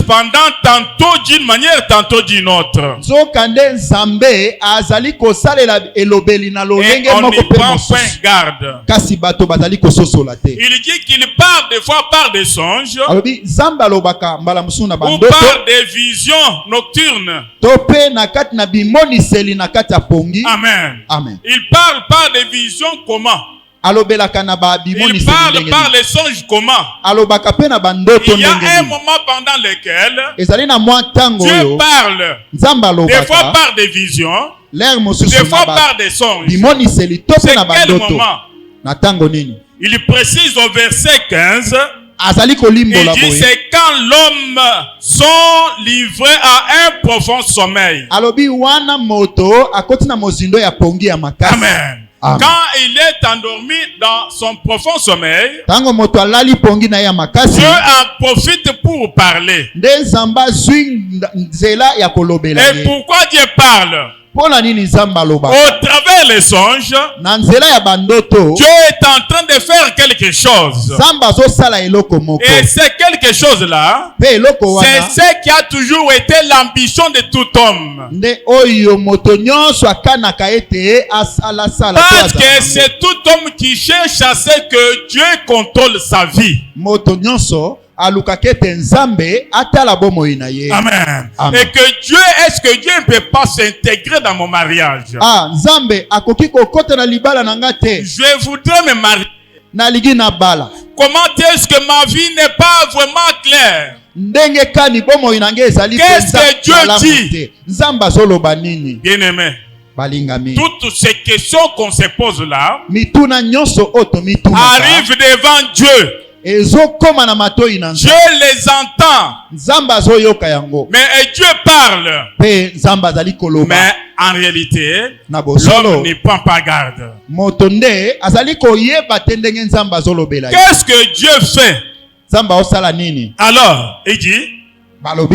cependant tantôt d'une manière, tantôt d'une autre. Et on n'y prend point garde. Il dit qu'il parle des fois par des songes ou par des visions nocturnes. Amen. Amen. Il parle par des visions comment? Il parle par les songes comment? Il y a un moment pendant lequel Dieu parle des fois par des visions, des fois par des songes. C'est quel moment? Il précise au verset 15, il dit c'est quand l'homme sont livrés à un profond sommeil. Amen. Quand il est endormi dans son profond sommeil, Dieu en profite pour parler. Et pourquoi Dieu parle? Au travers les songes, Dieu est en train de faire quelque chose. Et c'est quelque chose-là, c'est ce qui a toujours été l'ambition de tout homme. Parce que c'est tout homme qui cherche à ce que Dieu contrôle sa vie. Amen. Amen. Et que Dieu, est-ce que Dieu ne peut pas s'intégrer dans mon mariage? Je voudrais me marier. Comment est-ce que ma vie n'est pas vraiment claire? Qu'est-ce que Dieu dit? Bien-aimé, toutes ces questions qu'on se pose là arrivent devant Dieu. Dieu les entend. Mais Dieu parle. Mais en réalité, l'homme n'y prend pas garde. Qu'est-ce que Dieu fait? Alors, il dit, alors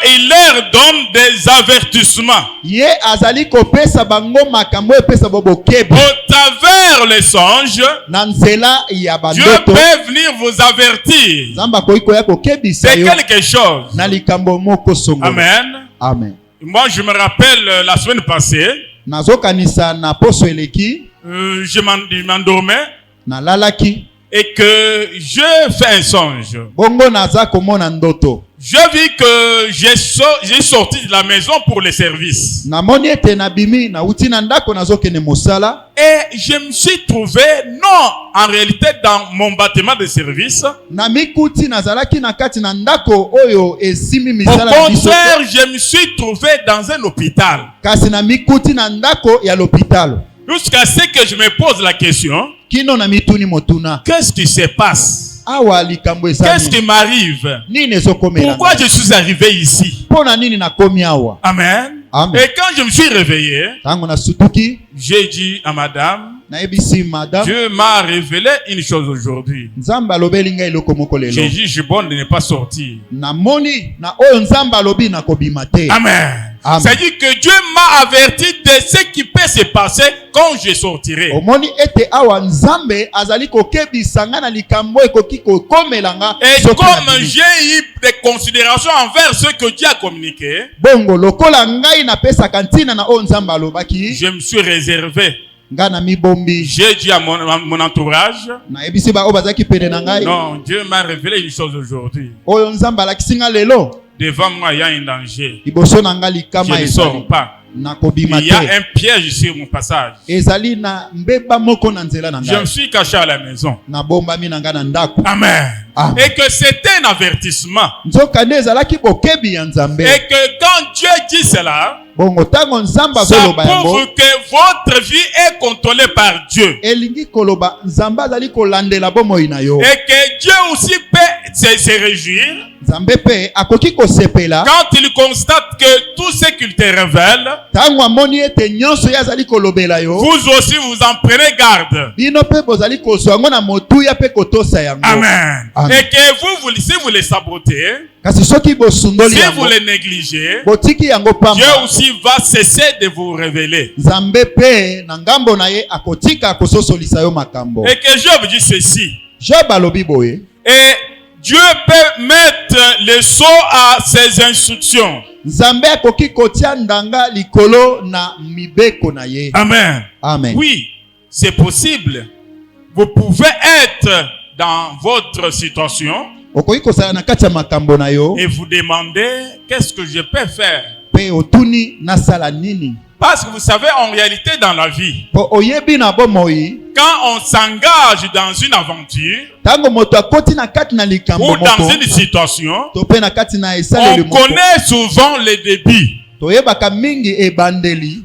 il leur donne des avertissements. Au travers les songes, Dieu peut venir vous avertir de quelque chose. Amen. Amen. Moi, je me rappelle la semaine passée, je m'endormais et que je fais un songe. Je vis que j'ai sorti de la maison pour les services. Et je me suis trouvé, non, en réalité, dans mon bâtiment de service. Au contraire, je me suis trouvé dans un hôpital. Jusqu'à ce que je me pose la question, qu'est-ce qui se passe? Qu'est-ce qui m'arrive? Pourquoi je suis arrivé ici? Amen. Amen. Et quand je me suis réveillé, j'ai dit à madame, Dieu m'a révélé une chose aujourd'hui. J'ai dit, je bon de ne pas sortir. Amen. C'est-à-dire que Dieu m'a averti de ce qui peut se passer quand je sortirai. Et comme j'ai eu des considérations envers ce que Dieu a communiqué, je me suis réservé. J'ai dit à mon entourage, non, Dieu m'a révélé une chose aujourd'hui. Devant moi, il y a un danger. Je ne sors pas. Il y a un piège sur mon passage. Je me suis caché à la maison. Amen. Et que c'était un avertissement. Et que quand Dieu dit cela, ça prouve que votre vie est contrôlée par Dieu. Et que Dieu aussi peut se réjouir quand il constate que tout ce qu'il te révèle, vous aussi vous en prenez garde. Amen. Et que si vous les sabotez, si vous les négligez, Dieu aussi va cesser de vous révéler. Et que Job dit ceci. Et Dieu peut mettre le sceau à ses instructions. Amen. Amen. Oui, c'est possible. Vous pouvez être dans votre situation et vous demandez qu'est-ce que je peux faire. Parce que vous savez, en réalité, dans la vie, quand on s'engage dans une aventure ou dans une situation, on connaît souvent les débuts.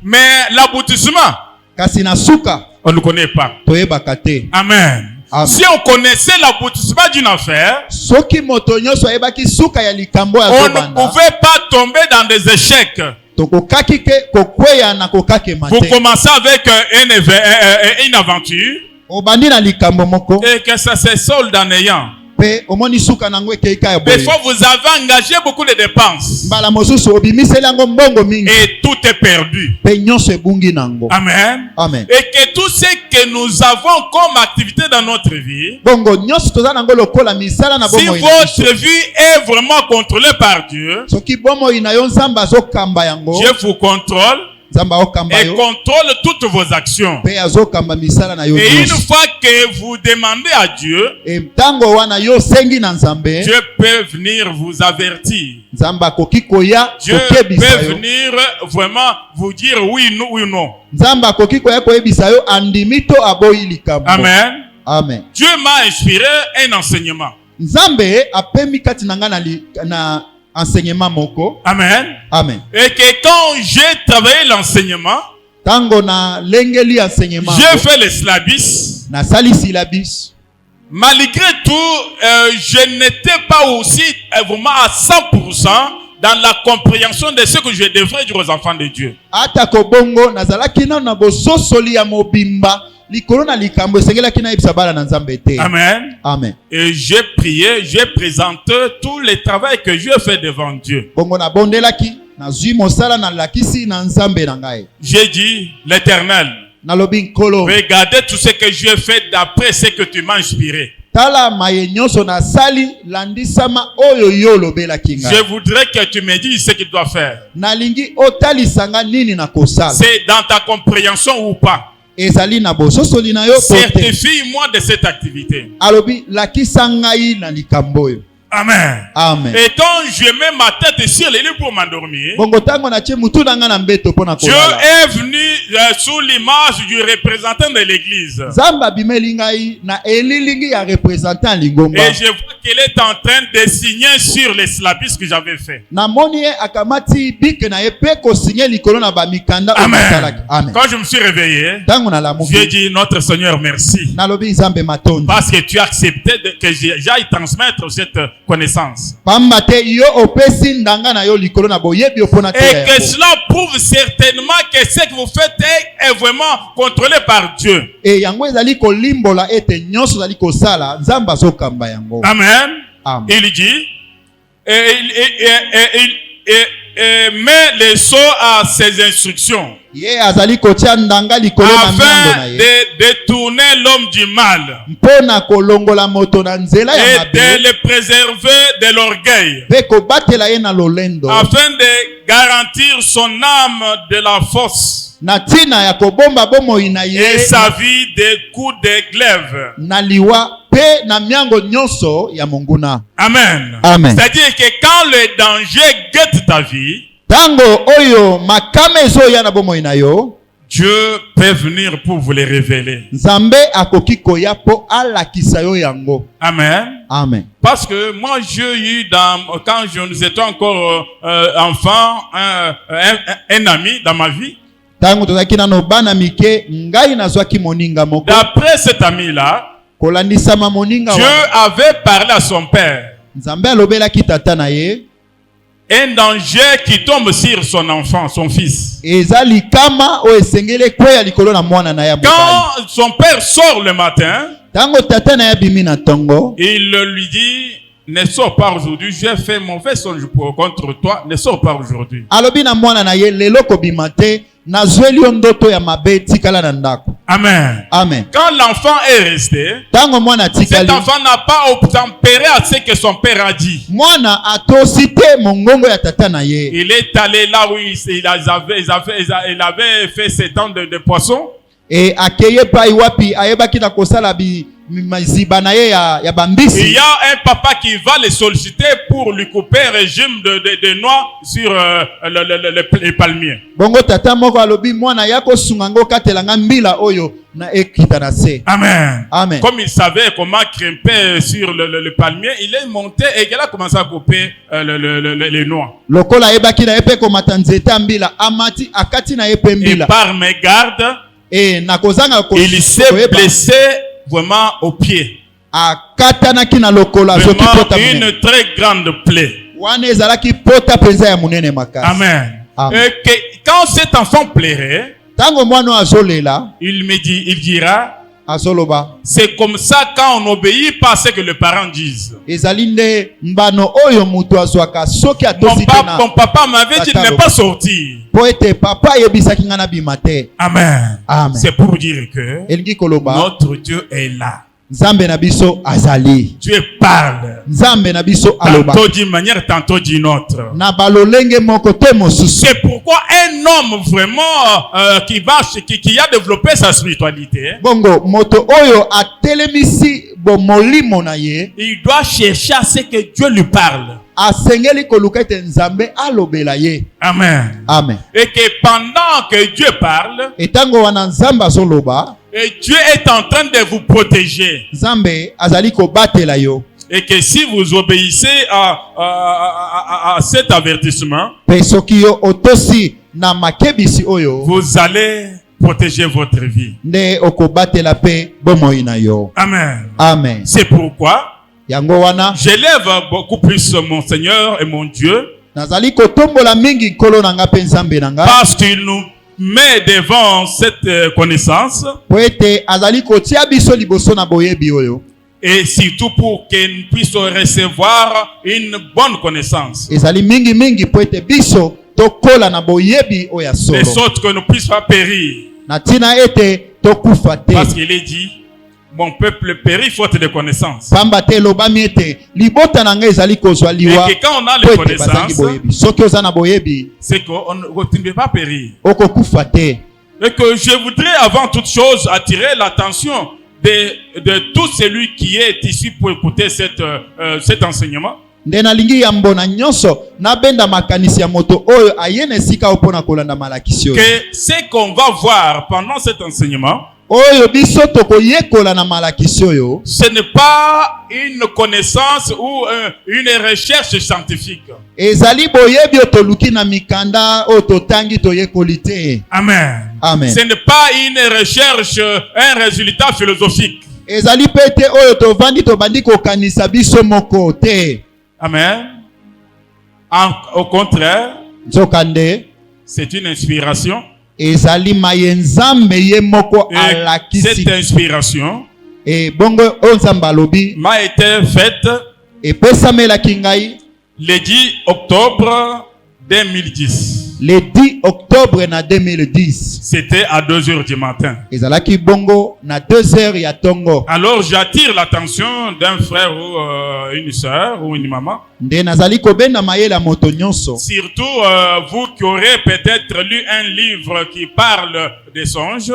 Mais l'aboutissement, on ne connaît pas. Amen. Amen. Si on connaissait l'aboutissement d'une affaire, on ne pouvait pas tomber dans des échecs. Vous commencez avec une aventure et que ça se solde en ayant. Des fois, vous avez engagé beaucoup de dépenses et tout est perdu. Amen. Amen. Et que tout ce que nous avons comme activité dans notre vie, si votre vie est vraiment contrôlée par Dieu, Dieu vous contrôle et contrôle toutes vos actions. Et une fois que vous demandez à Dieu, Dieu peut venir vous avertir. Dieu peut venir vraiment vous dire oui ou non. Amen. Amen. Dieu m'a inspiré un enseignement. Amen. Amen. Et que quand j'ai travaillé l'enseignement, j'ai fait le syllabus. Malgré tout, je n'étais pas aussi vraiment à 100% dans la compréhension de ce que je devrais dire aux enfants de Dieu. Amen. Amen. Et j'ai prié, j'ai présenté tout le travail que Dieu fait devant Dieu. J'ai dit, l'Éternel, regardez tout ce que Dieu fait d'après ce que tu m'as inspiré. Je voudrais que tu me dises ce qu'il doit faire. C'est dans ta compréhension ou pas? Certifie-moi de cette activité. Amen. Amen. Et quand je mets ma tête sur les livres pour m'endormir, Dieu est venu sous l'image du représentant de l'église. Et je vois qu'il est en train de signer sur les syllabus que j'avais fait. Amen. Quand je me suis réveillé, j'ai dit notre Seigneur merci. Parce que tu as accepté que j'aille transmettre cette connaissance. Et que cela prouve certainement que ce que vous faites est vraiment contrôlé par Dieu. Amen. Amen. Il dit, met les sceaux à ses instructions afin de détourner l'homme du mal et de le préserver de l'orgueil afin de garantir son âme de la force et sa vie des coups de glaive. Amen. Amen. C'est-à-dire que quand le danger guette ta vie, Dieu peut venir pour vous les révéler. Amen. Amen. Parce que moi, j'ai eu, quand nous étions encore enfants, un ami dans ma vie. D'après cet ami-là, Dieu avait parlé à son père. Un danger qui tombe sur son enfant, son fils. Quand son père sort le matin, il lui dit, ne sors pas aujourd'hui, j'ai fait mauvais songe contre toi, ne sors pas aujourd'hui. Amen. Amen. Quand l'enfant est resté, cet enfant n'a pas obtempéré à ce que son père a dit. Il est allé là où il avait fait ses dents de poisson. Et il y a un papa qui va le solliciter pour lui couper un régime de noix sur les palmiers. Amen. Amen. Comme il savait comment grimper sur le palmier, il est monté et il a commencé à couper les noix. Et par mégarde, il s'est blessé vraiment au pied. Vraiment une très grande plaie. Amen. Et quand cet enfant plairait, il dira, c'est comme ça quand on n'obéit pas à ce que les parents disent. Mon papa m'avait dit de ne pas sortir. Amen. Amen. C'est pour dire que notre Dieu est là. Dieu parle. Tantôt d'une manière, tantôt d'une autre. C'est pourquoi un homme vraiment qui a développé sa spiritualité, il doit chercher à ce que Dieu lui parle. Amen. Amen. Et que pendant que Dieu parle, et Dieu est en train de vous protéger. Et que si vous obéissez à cet avertissement, vous allez protéger votre vie. Amen. Amen. C'est pourquoi j'élève beaucoup plus mon Seigneur et mon Dieu, parce qu'il nous met devant cette connaissance, et surtout pour que nous puissions recevoir une bonne connaissance, de sorte que nous ne puissions pas périr. Parce qu'il est dit, mon peuple périt faute de connaissance. Et que quand on a les connaissances, c'est qu'on ne peut pas périr. Et que je voudrais avant toute chose attirer l'attention de tout celui qui est ici pour écouter cet enseignement. Que ce qu'on va voir pendant cet enseignement, ce n'est pas une connaissance ou une recherche scientifique. Amen. Amen. Ce n'est pas une recherche, un résultat philosophique. Amen. Au contraire, c'est une inspiration. Et cette inspiration m'a été faite le 10 octobre 2010. Le 10 octobre 2010. C'était à 2h du matin. Alors j'attire l'attention d'un frère ou une soeur ou une maman. Surtout vous qui aurez peut-être lu un livre qui parle des songes.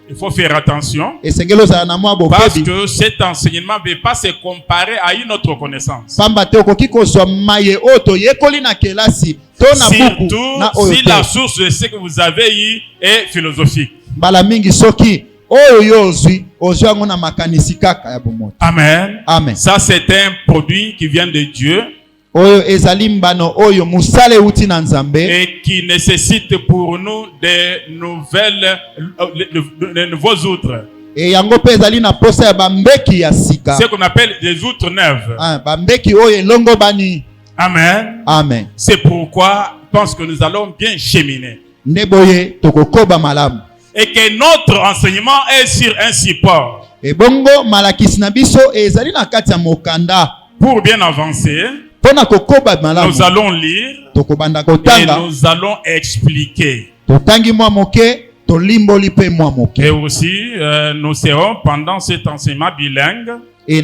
Il faut faire attention, parce que cet enseignement ne peut pas se comparer à une autre connaissance. Surtout si la source de ce que vous avez eu est philosophique. Amen. Amen. Ça, c'est un produit qui vient de Dieu et qui nécessite pour nous de nouveaux outres. Ce qu'on appelle des outres neuves. Amen. Amen. C'est pourquoi je pense que nous allons bien cheminer. Et que notre enseignement est sur un support. Pour bien avancer, Nous allons lire et nous allons expliquer. Et aussi, nous serons pendant cet enseignement bilingue. Et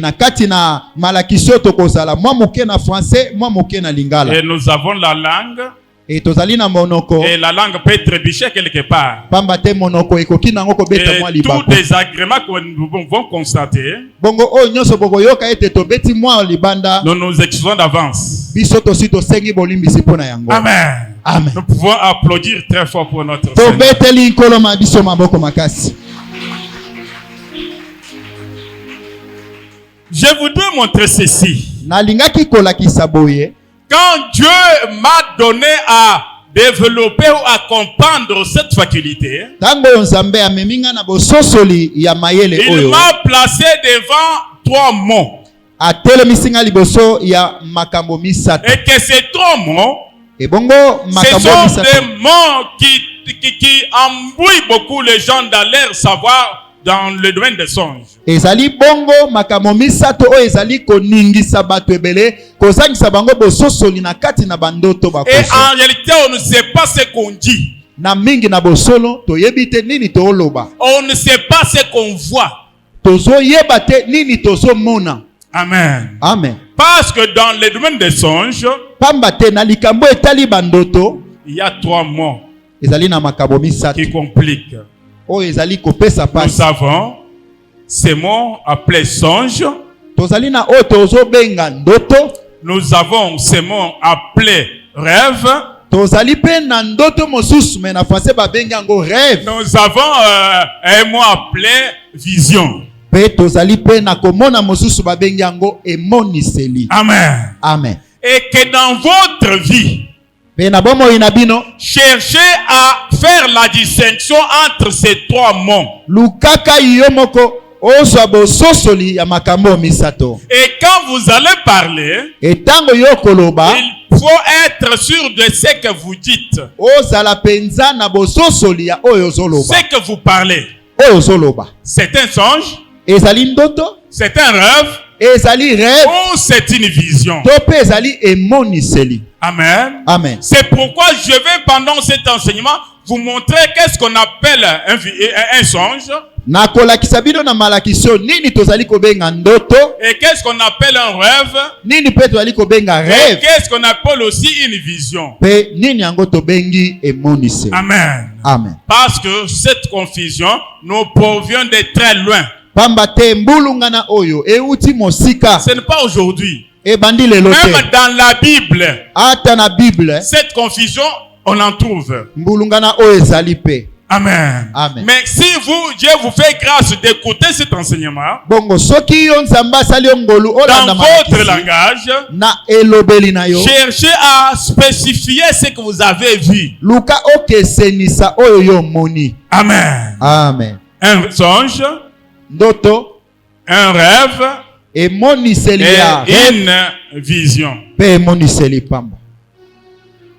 nous avons la langue. Et la langue peut trébucher quelque part. Et tout désagrément que nous pouvons constater, nous nous excusons d'avance. Amen. Amen. Nous pouvons applaudir très fort pour notre Seigneur. Je voudrais montrer ceci. Quand Dieu m'a donné à développer ou à comprendre cette faculté, il m'a placé devant 3 mots. Et que ces 3 mots, ce sont des mots qui embrouillent beaucoup les gens dans leur savoir dans le domaine des songes. Et en réalité, on ne sait pas ce qu'on dit. On ne sait pas ce qu'on voit. Amen. Amen. Parce que dans le domaine des songes, il y a 3 mots qui compliquent. Nous avons ces mots appelés songes. Nous avons ces mots appelés rêves. Nous avons un mot appelé vision. Amen. Amen. Et que dans votre vie, cherchez à faire la distinction entre ces 3 mots. Et quand vous allez parler, il faut être sûr de ce que vous dites. Ce que vous parlez. C'est un songe. C'est un rêve. Ou c'est une vision. Amen. Amen. C'est pourquoi je vais pendant cet enseignement vous montrer qu'est-ce qu'on appelle un songe. Et qu'est-ce qu'on appelle un rêve. Et qu'est-ce qu'on appelle aussi une vision. Amen. Amen. Parce que cette confusion nous provient de très loin. Ce n'est pas aujourd'hui. Même dans la Bible, cette confusion, on en trouve. Amen. Amen. Mais si Dieu vous fait grâce d'écouter cet enseignement, dans votre langage, cherchez à spécifier ce que vous avez vu. Amen. Amen. Un songe, un rêve et une vision.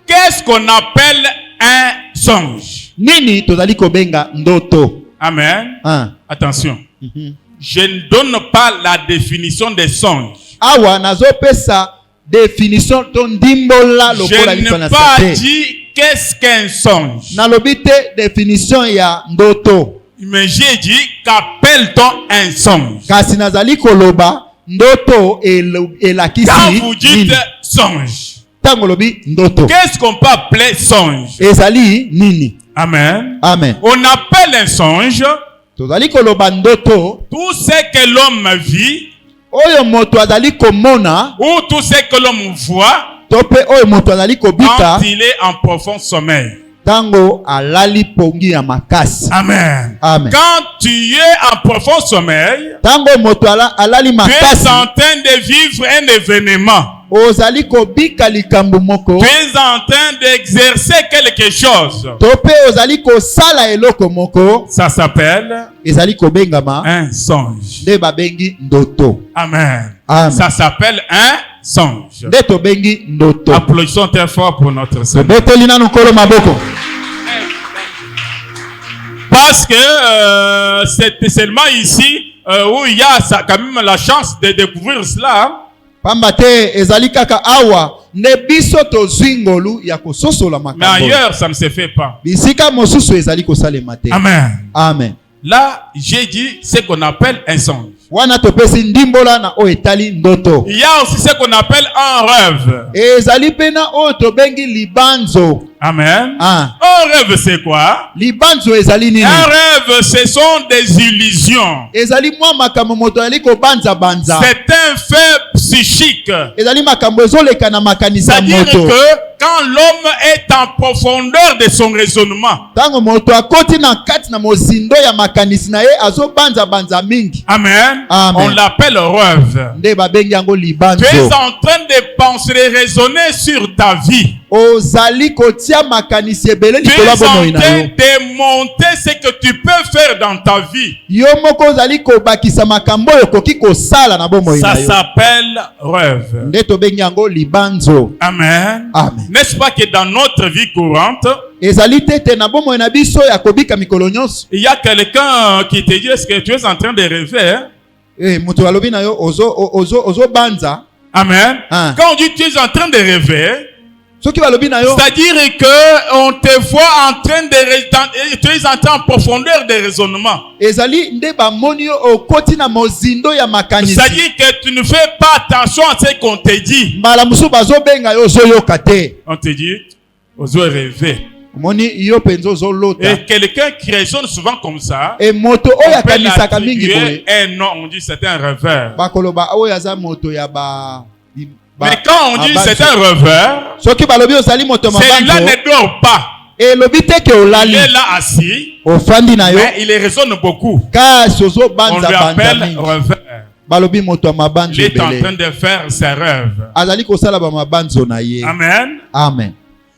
Qu'est-ce qu'on appelle un songe? Amen. Attention. Je ne donne pas la définition des songes. Je n'ai pas dit qu'est-ce qu'un songe. Mais j'ai dit qu'appelle-t-on un songe? Quand vous dites songe, qu'est-ce qu'on peut appeler songe? Amen. Amen. On appelle un songe tout ce que l'homme vit ou tout ce que l'homme voit quand il est en profond sommeil. Tango alali pongi ya makasi. Amen. Amen. Quand tu es en profond sommeil, tango moto alali makasi, tu es en train de vivre un événement. Ozali kobika likambo moko. Tu es en train d'exercer quelque chose. Tope ozali ko sala eloko moko. Ça s'appelle ezali kobengama un songe. De babengi ndoto. Amen. Amen. Ça s'appelle un songe. De to bengi ndoto. Applaudissons très fort pour notre Seigneur. Betolina nukolo maboko. Parce que c'est seulement ici où il y a quand même la chance de découvrir cela. Pambate ezali kaka awa ne biso tozwingolu ya kososola makambo. Mais ailleurs ça ne se fait pas. Bisika mosusu ezali kosalema te. Amen. Amen. Là, j'ai dit ce qu'on appelle un songe. Wana topesi ndimbola na o etali ndoto. Il y a aussi ce qu'on appelle un rêve. Ezali pena o tobengi libanzo. Amen. Un rêve c'est quoi? Libanzo ezali nini? Un rêve ce sont des illusions. Ezali mwa makambo moto ali ko banza banza. C'est un fait psychique. Ezali makambo ezoleka na makanisa moto. C'est-à-dire que quand l'homme est en profondeur de son raisonnement. Tango moto akoti na kati na mozindo ya makanisi na ye azo banza banza mingi. Amen. Amen. On l'appelle rêve. Nde babengi yango libanzo. Tu es en train de penser, de raisonner sur ta vie. Ozali kotia makanisi ebele likolo bomoyi na yo. Tu es en train de monter ce que tu peux faire dans ta vie. Yo moko ozali kobakisa makambo oyo koki kosala na bomoyi na yo. Ça s'appelle rêve. Nde tobengi yango libanzo. Amen. Amen. N'est-ce pas que dans notre vie courante, ezali tete na bomoyi na biso ya kobika mikolo nyonso. Il y a quelqu'un qui te dit est-ce que tu es en train de rêver? Hein? Mutu alobi na yo ozo banza. Amen. Quand on dit tu es en train de rêver, c'est-à-dire que on te voit en train de tu es entré en profondeur de raisonnement. C'est-à-dire que tu ne fais pas attention à ce qu'on te dit. On te dit, ozo rêver. Et quelqu'un qui raisonne souvent comme ça, on peut l'attribuer un nom, on dit c'est un rêveur. Mais quand on dit c'est un rêveur, celui-là ne dort pas. Il est là assis, mais il raisonne beaucoup. On lui appelle rêveur. Il est en train de faire ses rêves. Amen. Amen.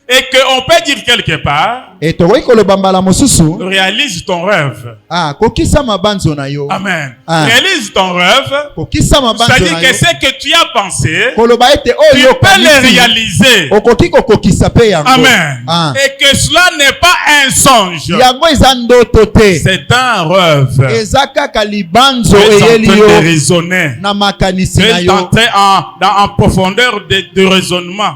Et qu'on peut dire quelque part, réalise ton rêve. Amen. Réalise ton rêve. C'est-à-dire que ce que tu as pensé, tu peux le réaliser. Amen. Et que cela n'est pas un songe. C'est un rêve. Tu es en train de raisonner. Tu es entré en profondeur de raisonnement.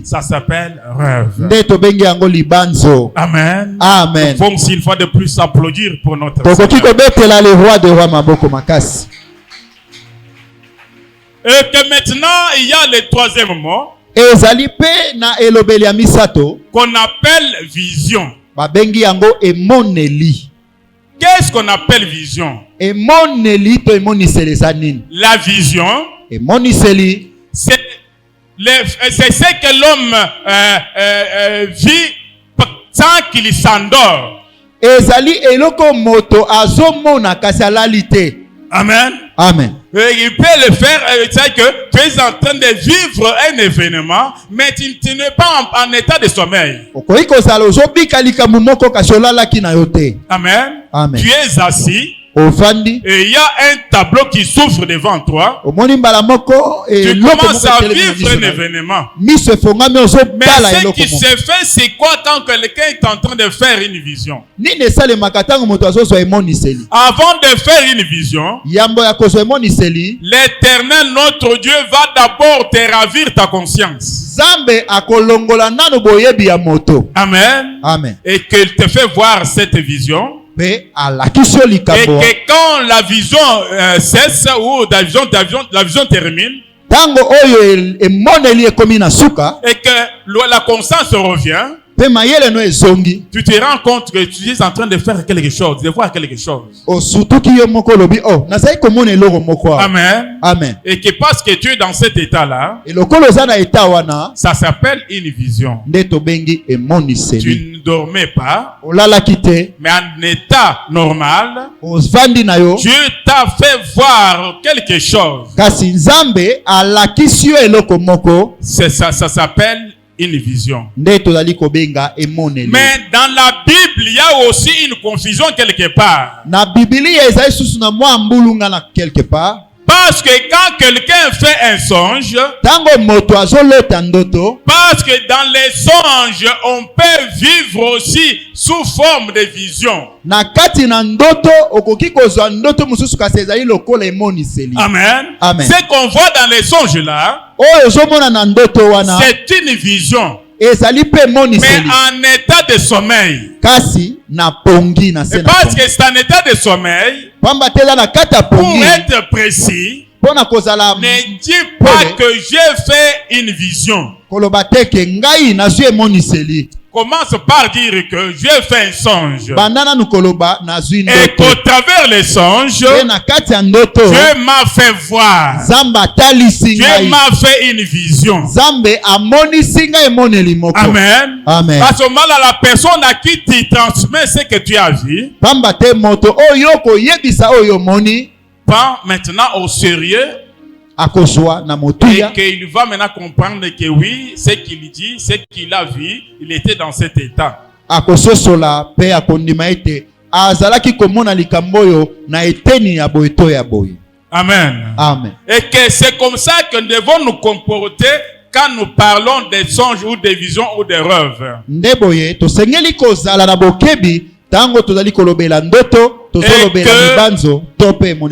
Ça s'appelle rêve. Amen. Amen. Nous pouvons une fois de plus applaudir pour notre Et que maintenant il y a le troisième mot qu'on appelle vision. Qu'est-ce qu'on appelle vision? La vision, c'est ce que l'homme vit sans qu'il s'endort. Amen. Amen. Il peut le faire, c'est que tu es en train de vivre un événement, mais tu n'es pas en état de sommeil. Amen. Amen. Tu es assis. Et il y a un tableau qui s'ouvre devant toi. Tu commences à vivre un événement. Mais ce qui se fait, c'est quoi quand quelqu'un est en train de faire une vision? Avant de faire une vision, l'Éternel, notre Dieu, va d'abord te ravir ta conscience. Amen. Amen. Et qu'il te fait voir cette vision. Et que quand la vision cesse ou la vision termine, et que la conscience revient, tu te rends compte que tu es en train de faire quelque chose, de voir quelque chose. Amen. Amen. Et que parce que tu es dans cet état-là, ça s'appelle une vision. Tu ne dormais pas, mais en état normal, Dieu t'a fait voir quelque chose. Ça s'appelle une vision. Mais dans la Bible, il y a aussi une confusion quelque part. Parce que quand quelqu'un fait un songe, parce que dans les songes, on peut vivre aussi sous forme de vision. Amen. Amen. Ce qu'on voit dans les songes là, c'est une vision. Mais en état de sommeil. Parce que c'est un état de sommeil. Pour être précis, ne dis pas que j'ai fait une vision. Commence par dire que j'ai fait un songe. Et qu'au travers les songes, Dieu m'a fait voir. Dieu m'a fait une vision. Amen. Amen. À ce moment-là, la personne à qui tu transmets ce que tu as vu, prends maintenant au sérieux. Et qu'il va maintenant comprendre que oui, ce qu'il dit, ce qu'il a vu, il était dans cet état. Amen. Amen. Et que c'est comme ça que nous devons nous comporter quand nous parlons des songes ou des visions ou des rêves. Et que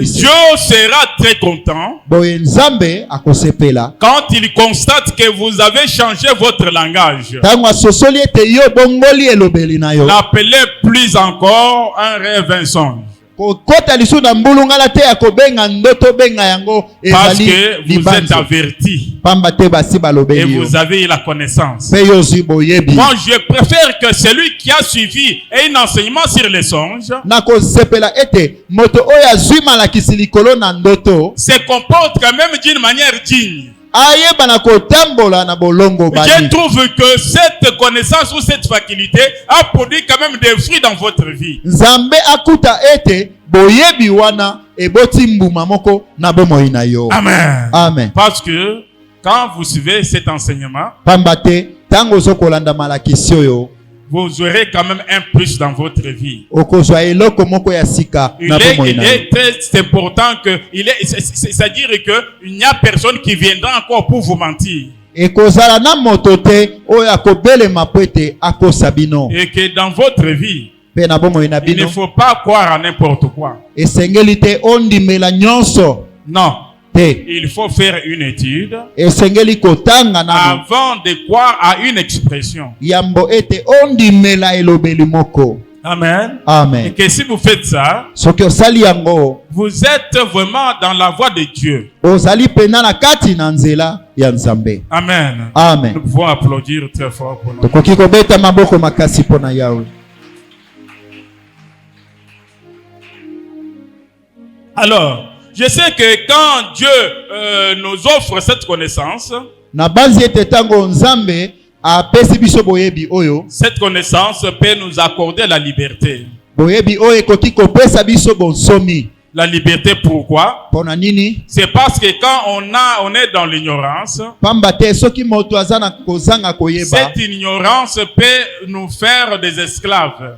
Dieu sera très content quand il constate que vous avez changé votre langage. N'appelez plus encore un rêve un songe. Parce que vous êtes avertis et vous avez la connaissance. Moi, je préfère que celui qui a suivi un enseignement sur les songes se comporte quand même d'une manière digne. Je trouve que cette connaissance ou cette faculté a produit quand même des fruits dans votre vie. Amen. Amen. Parce que quand vous suivez cet enseignement, vous aurez quand même un plus dans votre vie. Il est très important que c'est-à-dire qu'il n'y a personne qui viendra encore pour vous mentir. Et que dans votre vie, il ne faut pas croire à n'importe quoi. Non. Il faut faire une étude avant de croire à une expression. Amen. Amen. Et que si vous faites ça, vous êtes vraiment dans la voie de Dieu. Amen. Amen. Nous pouvons applaudir très fort pour nous. Alors, je sais que quand Dieu nous offre cette connaissance, cette connaissance peut nous accorder la liberté. La liberté, pourquoi? C'est parce que quand on est dans l'ignorance, cette ignorance peut nous faire des esclaves.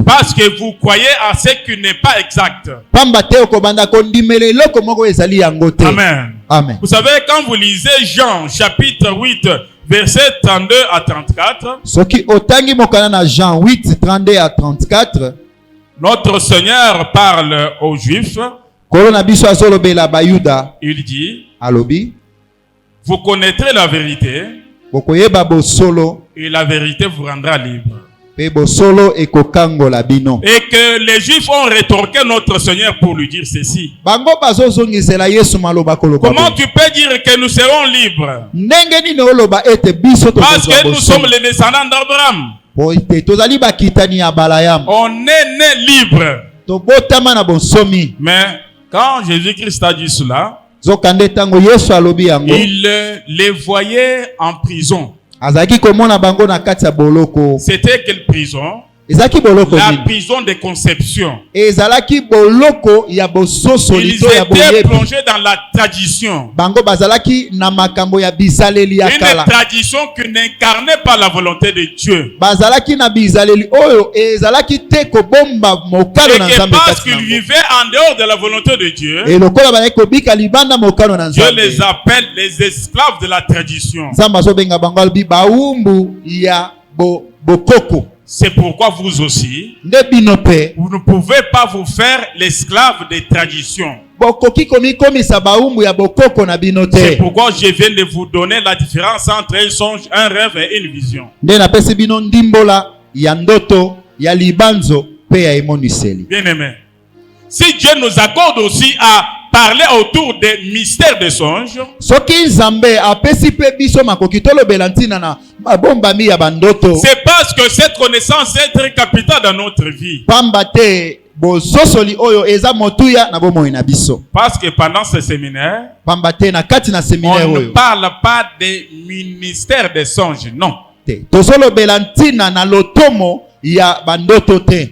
Parce que vous croyez à ce qui n'est pas exact. Amen. Amen. Vous savez, quand vous lisez Jean chapitre 8, verset 32 à 34, Jean 8, 32 à 34, notre Seigneur parle aux Juifs. Il dit, vous connaîtrez la vérité et la vérité vous rendra libre. Et que les Juifs ont rétorqué notre Seigneur pour lui dire ceci. Comment tu peux dire que nous serons libres? Parce que nous sommes les descendants d'Abraham. On est né libre. Mais quand Jésus-Christ a dit cela, il les voyait en prison. C'était quelle prison? La prison de conception. Ils étaient plongés dans la tradition. Une tradition qui n'incarnait pas la volonté de Dieu. Et que parce qu'ils vivaient en dehors de la volonté de Dieu, Dieu les appelle les esclaves de la tradition. C'est pourquoi vous aussi, vous ne pouvez pas vous faire l'esclave des traditions. C'est pourquoi je viens de vous donner la différence entre un songe, un rêve et une vision. Bien aimé. Si Dieu nous accorde aussi à parler autour des mystères des songes, c'est parce que cette connaissance est très capitale dans notre vie. Parce que pendant ce séminaire, on ne parle pas des ministères des songes, non.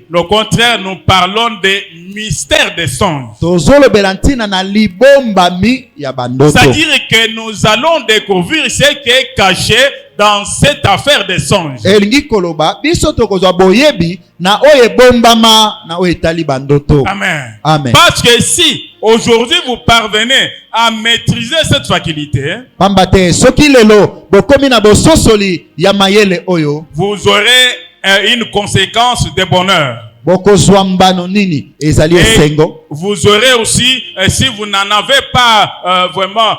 Le contraire, nous parlons des mystères des songes. C'est-à-dire que nous allons découvrir ce qui est caché dans cette affaire des songes. Amen. Amen. Parce que si aujourd'hui vous parvenez à maîtriser cette faculté, vous aurez une conséquence de bonheur. Et vous aurez aussi, si vous n'en avez pas vraiment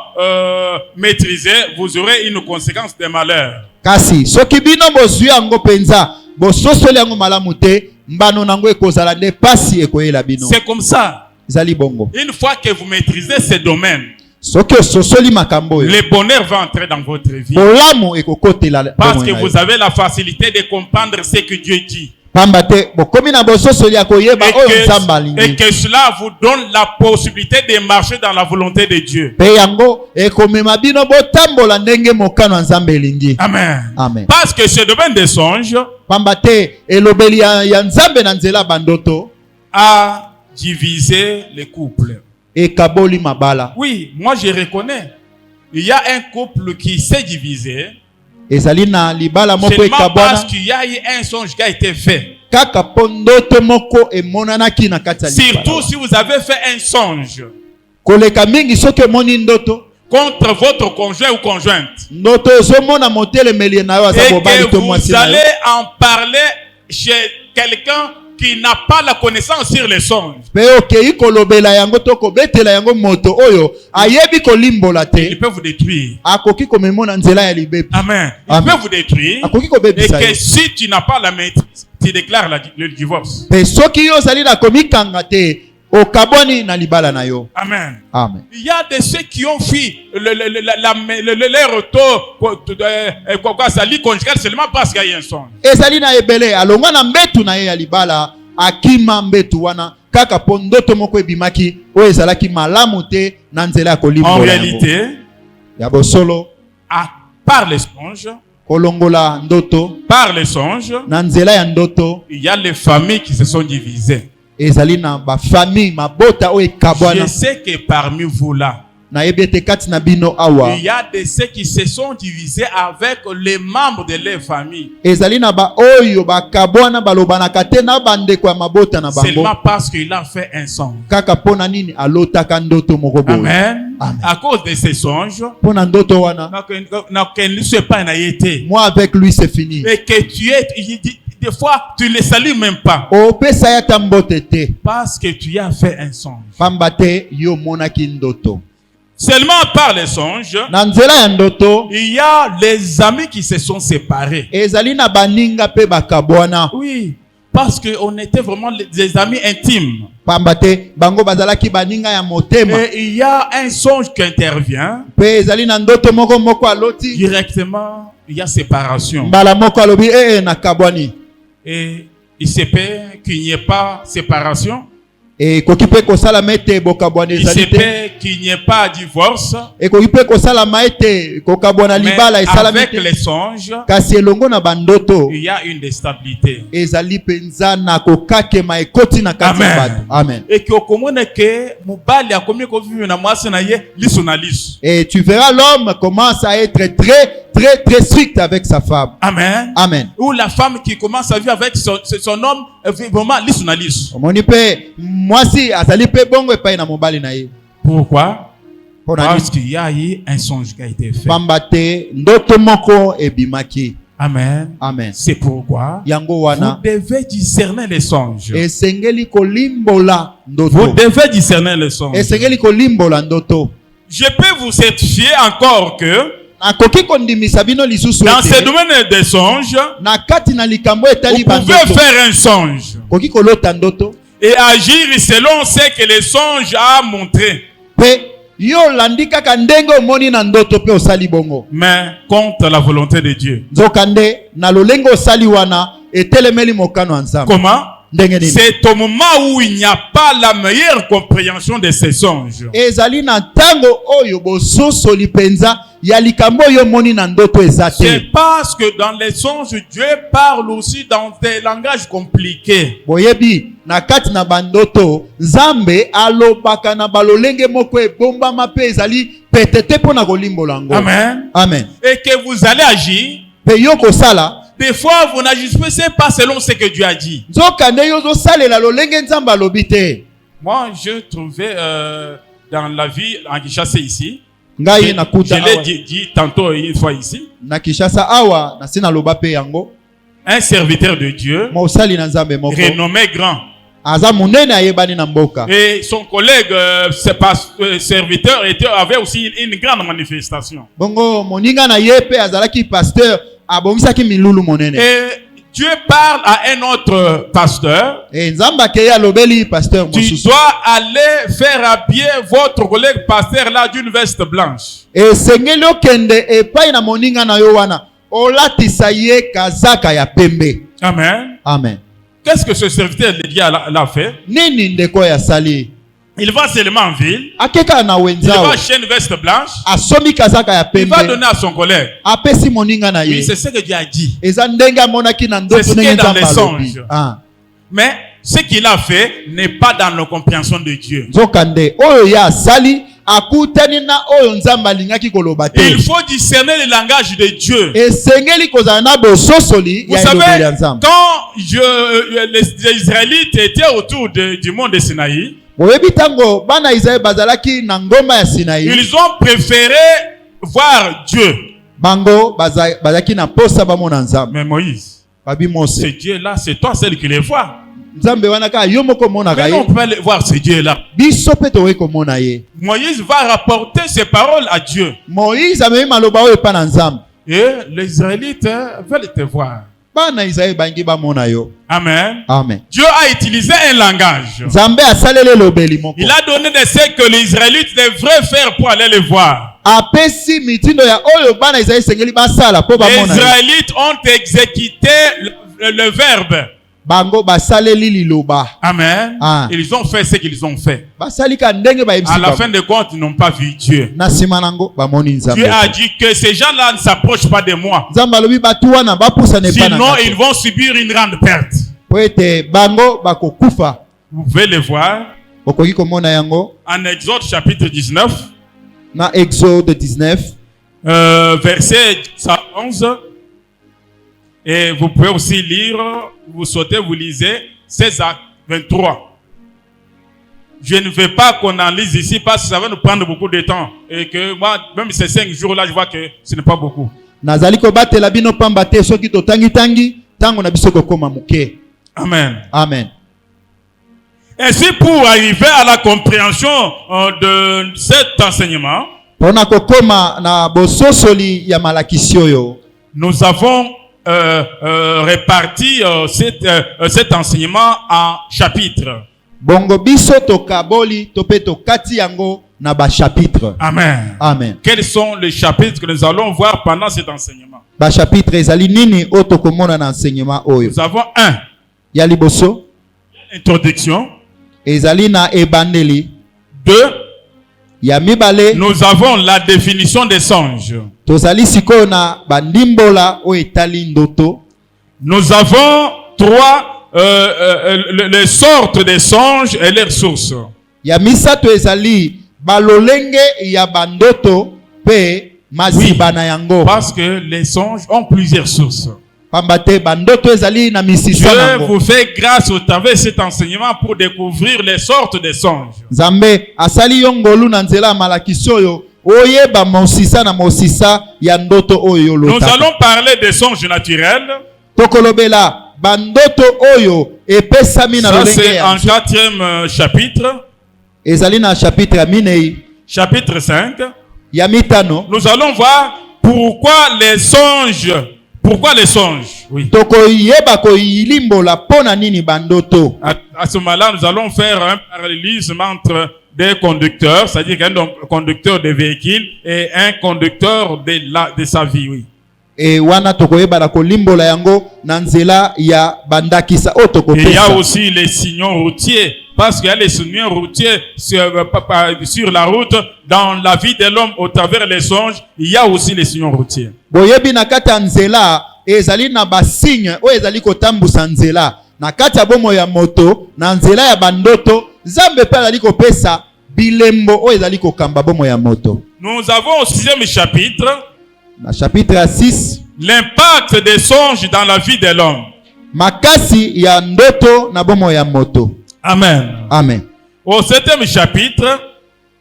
maîtrisé, vous aurez une conséquence de malheur. C'est comme ça. Une fois que vous maîtrisez ces domaines, le bonheur va entrer dans votre vie. Parce que vous avez la facilité de comprendre ce que Dieu dit. Et que cela vous donne la possibilité de marcher dans la volonté de Dieu. Amen. Amen. Parce que ce domaine des songes a divisé les couples. Oui, moi je reconnais. Il y a un couple qui s'est divisé. Seulement parce qu'il y a eu un songe qui a été fait. Surtout si vous avez fait un songe contre votre conjoint ou conjointe, et que vous allez en parler chez quelqu'un qui n'a pas la connaissance sur les songes, il peut vous détruire. Amen. Il peut vous détruire. Et que si tu n'as pas la maîtrise, tu déclares le divorce. Amen. Amen. Il y a de ceux qui ont fui leur retour conjugal seulement parce qu'il y a eu un songe. En réalité, par les songes, il y a les familles qui se sont divisées. Je sais que parmi vous là, il y a de ceux qui se sont divisés avec les membres de leur famille. Seulement parce qu'il a fait un songe. Amen. Amen. À cause de ces songes, moi avec lui c'est fini. Et que tu es, des fois, tu ne les salues même pas. Parce que tu as fait un songe. Seulement par les songes, il y a les amis qui se sont séparés. Oui, parce qu'on était vraiment des amis intimes. Et il y a un songe qui intervient. Directement, il y a séparation. Et il se peut qu'il n'y ait pas séparation. Et il se peut qu'il n'y ait pas de divorce mais avec les songes, il y a une déstabilité. Amen. Et tu verras l'homme commence à être très strict avec sa femme. Amen. Amen. Ou la femme qui commence à vivre avec son homme, vraiment lisonalis. Pourquoi? Parce qu'il y a eu un songe qui a été fait. Amen. Amen. C'est pourquoi vous devez discerner les songes. Vous devez discerner les songes. Je peux vous certifier encore que dans ce domaine des songes, vous pouvez faire un songe et agir selon ce que les songes a montré. Mais contre la volonté de Dieu. Comment? C'est au moment où il n'y a pas la meilleure compréhension de ces songes. C'est parce que dans les songes, Dieu parle aussi dans des langages compliqués. Amen. Amen. Et que vous allez agir. Des fois, vous n'agissez pas selon ce que Dieu a dit. Moi, je trouvais dans la vie en Kinshasa ici. Je l'ai dit tantôt une fois ici. Un serviteur de Dieu renommé grand. Et son collègue serviteur avait aussi une grande manifestation. Et Dieu parle à un autre pasteur. Tu dois aller faire habiller votre collègue pasteur là d'une veste blanche. Amen. Amen. Qu'est-ce que ce serviteur de Dieu l'a fait? Il va seulement en ville. Il va acheter une veste blanche. Il va donner à son collègue. Oui, c'est ce que Dieu a dit. C'est ce qui est dans les songes. Mais ce qu'il a fait n'est pas dans la compréhension de Dieu. Il faut discerner le langage de Dieu. Vous savez, quand les Israélites étaient autour du mont de Sinaï, ils ont préféré voir Dieu. Mais Moïse, ce Dieu-là, c'est toi seul qui les vois. Mais on peut voir ce Dieu-là. Moïse va rapporter ses paroles à Dieu. Et les Israélites veulent te voir. Amen. Amen. Dieu a utilisé un langage. Il a donné des ce que les Israélites devraient faire pour aller le voir. Les Israélites ont exécuté le verbe. Amen. Ils ont fait ce qu'ils ont fait. À la fin de compte, ils n'ont pas vu Dieu. Dieu a dit que ces gens-là ne s'approchent pas de moi. Sinon, ils vont subir une grande perte. Vous pouvez le voir en Exode chapitre 19. Verset 11. Et vous pouvez aussi lire, vous sautez, vous lisez 16 à 23. Je ne veux pas qu'on en lise ici parce que ça va nous prendre beaucoup de temps. Et que moi, même ces 5 jours-là, je vois que ce n'est pas beaucoup. Amen. Amen. Ainsi, pour arriver à la compréhension de cet enseignement, nous avons réparti cet enseignement en chapitres. Amen. Amen. Quels sont les chapitres que nous allons voir pendant cet enseignement? Nous avons un. Introduction. ezali na ebandeli. 2. Ya mibale, nous avons la définition des songes. Tozali sikoyo na bandimbola o etali ndoto. Nous avons 3 les sortes des songes et leurs sources. Ya misato ezali balolenge ya bandoto pe maziba na yango. Parce que les songes ont plusieurs sources. Pambate bandoto ezali na misisa nango. Je vous fais grâce au travers de cet enseignement pour découvrir les sortes des songes. Nzambe asali yongolu na nzela malakisoyo oyeba mosisa na mosisa ya ndoto oyo lota. Nous allons parler des songes naturels. Tokolobela bandoto oyo epesami na lolenge. Ça c'est en 4e chapitre. Ezali na chapitre minei. Chapitre 5. Ya mitano. Nous allons voir pourquoi les songes. Pourquoi les songes? Oui. Tokoyeba koyilimbola pona nini bandoto. À ce moment-là, nous allons faire un parallélisme entre des conducteurs, c'est-à-dire un conducteur de véhicules et un conducteur de sa vie, oui. Et wana tokoyeba la kolimbola yango na nzela ya bandakisa otokopesa. Il y a aussi les signaux routiers, parce qu'il y a les signaux routiers sur la route, dans la vie de l'homme au travers les songes, il y a aussi les signaux routiers. Boyebi na kata nzela ezali na basigne o ezali kotambusa nzela na kata bomo ya moto na nzela ya bandoto Zambe pe ezali kopesa bilembo o ezali kokamba bomo ya moto. Nous avons au 6e chapitre na chapitre 6 l'impact des songes dans la vie de l'homme. Makasi ya ndoto na bomo ya moto. Amen. Amen. Au 7e chapitre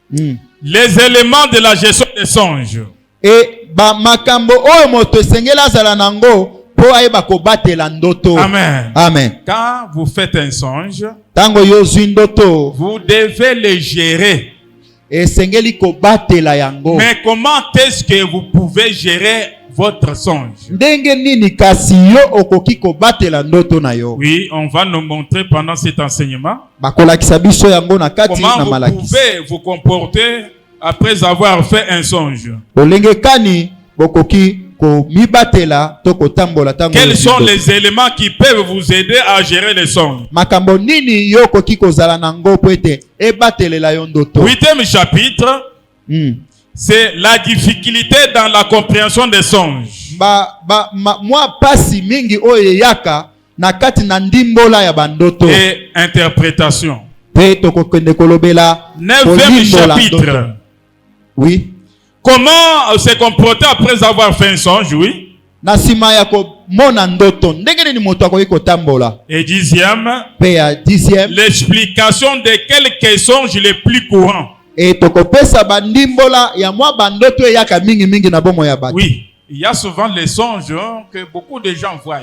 les éléments de la gestion des songes. Et ba makambo oyo moto esengela zala nango po ayeba kobatela ndoto. Amen. Amen. Quand vous faites un songe, tango yo zwi ndoto, vous devez le gérer. Esengeli kobatela yango. Mais comment est-ce que vous pouvez gérer votre songe? Ndenge nini kasi yo okoki kobatela ndoto na yo? Oui, on va nous montrer pendant cet enseignement. Bakolakisa biso yango na kati na malakisi. Comment vous pouvez vous comporter après avoir fait un songe? Olenge kani bokoki ko mibatela to kotambola tango. Quels sont les éléments qui peuvent vous aider à gérer les songes? Makambo nini yo koki kozala nango po ete ebatelela yo ndoto? 8e chapitre. C'est la difficulté dans la compréhension des songes. Moi pasi mingi oye yaka na kati na ndimbola ya bandoto. Et interprétation. Pe tokokende kolobela 9e chapitre. Oui. Comment se comporter après avoir fait un songe? Oui. Na sima ya ko mona ndoto ndenge ni moto akoki kotambola. Et 10e. Pe ya 10e. L'explication de quelques songes les plus courants. Et tokopesa bandimbola ya mwa bandoto yaka mingi mingi na bomo ya bato. Oui, il y a souvent les songes que beaucoup de gens voient.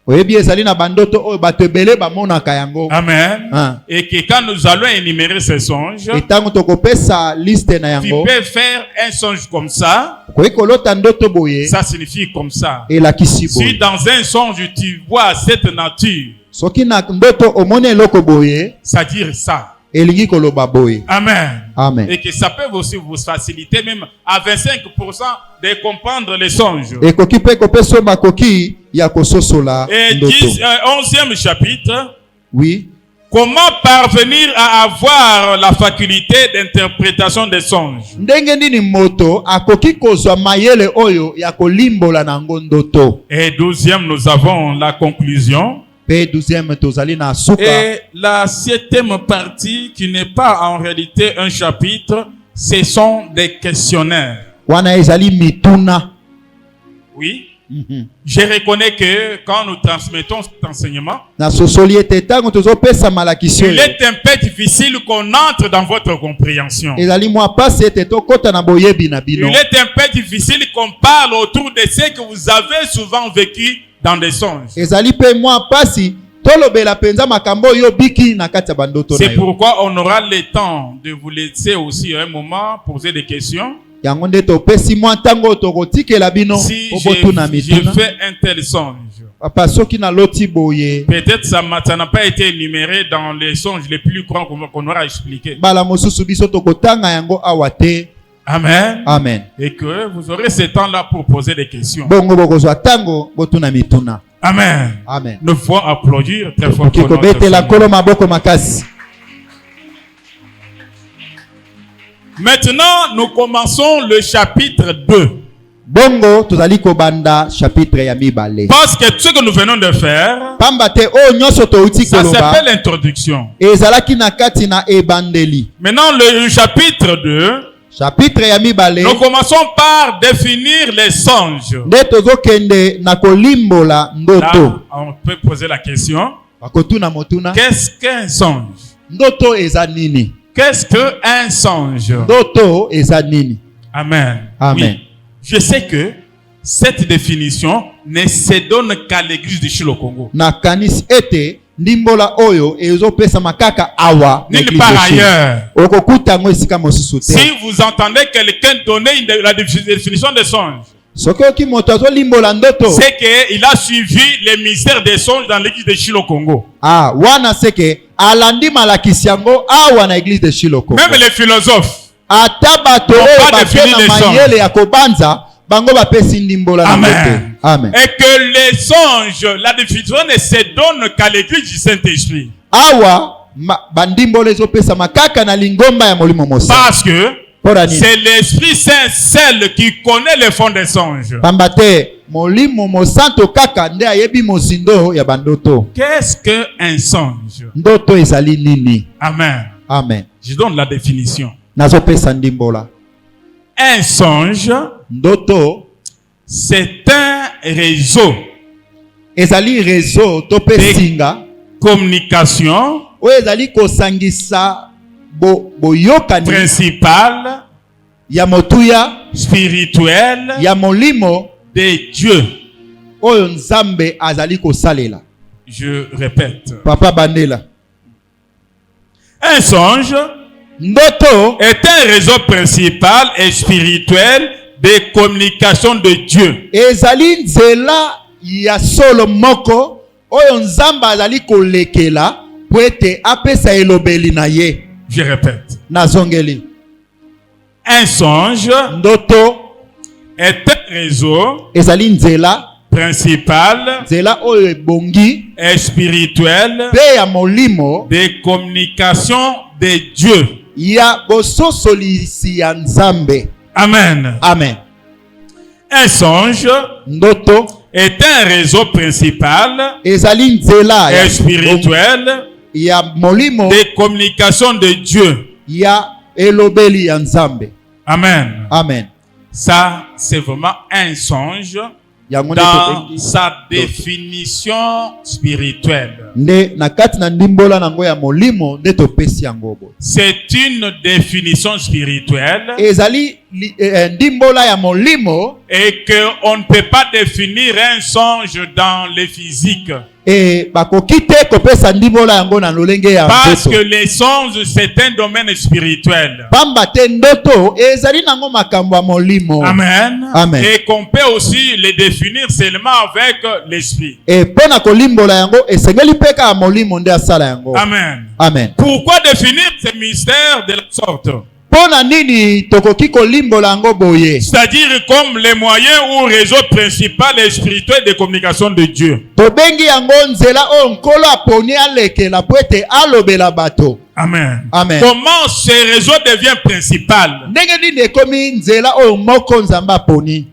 Oyebi ezali na bandoto oyo bato ebele bamonaka yango. Amen. Et que quand nous allons énumérer ces songes, et tango tokopesa liste na yango, tu peux faire un songe comme ça. Koikolota ndoto boye. Ça signifie comme ça. Et la kisibo. Si dans un songe tu vois cette nature, soki na ndoto omone eloko boye, ça dire ça. Elingi koloba boye. Amen. Amen. Et que ça peut aussi vous faciliter même à 25% de comprendre les songes. Et koki pe kopeso makoki ya kososola ndoto. Et 11e chapitre. Oui. Comment parvenir à avoir la faculté d'interprétation des songes? Ndenge nini moto akoki kozwa mayele oyo ya kolimbola nango ndoto. Et 12e nous avons la conclusion. Et la 7e partie, qui n'est pas en réalité un chapitre, ce sont des questionnaires. Oui. Je reconnais que quand nous transmettons cet enseignement, il est un peu difficile qu'on entre dans votre compréhension. Il est un peu difficile qu'on parle autour de ce que vous avez souvent vécu dans des songes. C'est pourquoi on aura le temps de vous laisser aussi un moment poser des questions. Si je fais un tel songe, peut-être ça n'a pas été énuméré dans les songes les plus grands qu'on aura expliqué. Amen. Amen. Et que vous aurez ce temps-là pour poser des questions. Amen. Amen. Nous pouvons applaudir très fort. Maintenant, nous commençons le chapitre 2. Bongo tozali kobanda chapitre ya mibale. Parce que ce que nous venons de faire, ça s'appelle l'introduction. Ezalaki na kati na ebandeli. Maintenant le chapitre 2, chapitre ya mibale, nous commençons par définir les songes. Nde tozokende na kolimbola ndoto. Là, on peut poser la question. Qu'est-ce qu'un songe? Ndoto eza nini? Qu'est-ce qu'un songe? Ndoto eza nini? Amen. Amen. Oui. Je sais que cette définition ne se donne qu'à l'église de Chilo Congo. Nakanis ete ndimbola oyo ezopesa makaka awa nulle part ailleurs. Okokutango esika mosusu te. Si vous entendez quelqu'un donner la définition des songes, c'est qu'il a suivi les mystères des songes dans l'église de Chilo Congo. Ah, wana seke alandi malakisiango awa na église de Chilo Congo. Même les philosophes atabato bakena mayele ya kobanza bango bapesi ndimbola na ndoto. Amen. Et que les songes, la définition ne se donne qu'à l'église du Saint-Esprit. Awa bandimbola ezopesa makaka na lingomba ya molimo mosa. Parce que c'est l'Esprit Saint seul qui connaît le fond des songes. Pambate molimo mosanto kaka nde ayebi mosindo ya bandoto. Qu'est-ce qu'un songe? Ndoto ezali nini? Amen. Amen. Je donne la définition. Nazopesa ndimbola. Un songe, ndoto, c'est un réseau. Ezali réseau tope singa communication. O ezali kosangisa boyokani principal ya motuya spirituel ya molimo de Dieu. Oyo nzambe azali kosalela. Je répète. Papa Bandela. Un songe ndoto est un réseau principal et spirituel de communication de Dieu. Ezali nzela ya solo moko oyo nzamba azali kolekela poete apesa elobeli na ye. Je répète. Nazongeli. Un songe ndoto est un réseau ezali nzela principal nzela oyo ebongi et spirituel pe ya molimo de communication de Dieu. Ya bososolisi ya nzambe. Amen. Amen. Un songe ndoto est un réseau principal ezali nzela et spirituel ya molimo de communication de Dieu. Ya elobeli ya nzambe. Amen. Amen. Ça, c'est vraiment un songe dans sa définition spirituelle. C'est une définition spirituelle et qu'on ne peut pas définir un songe dans le physique. Parce que les songes, c'est un domaine spirituel. Amen. Amen. Et qu'on peut aussi les définir seulement avec l'esprit. Amen. Amen. Pourquoi définir ces mystères de la sorte? C'est-à-dire comme les moyens ou réseau principal et spirituel de communication de Dieu. Amen. Amen. Comment ce réseau devient principal?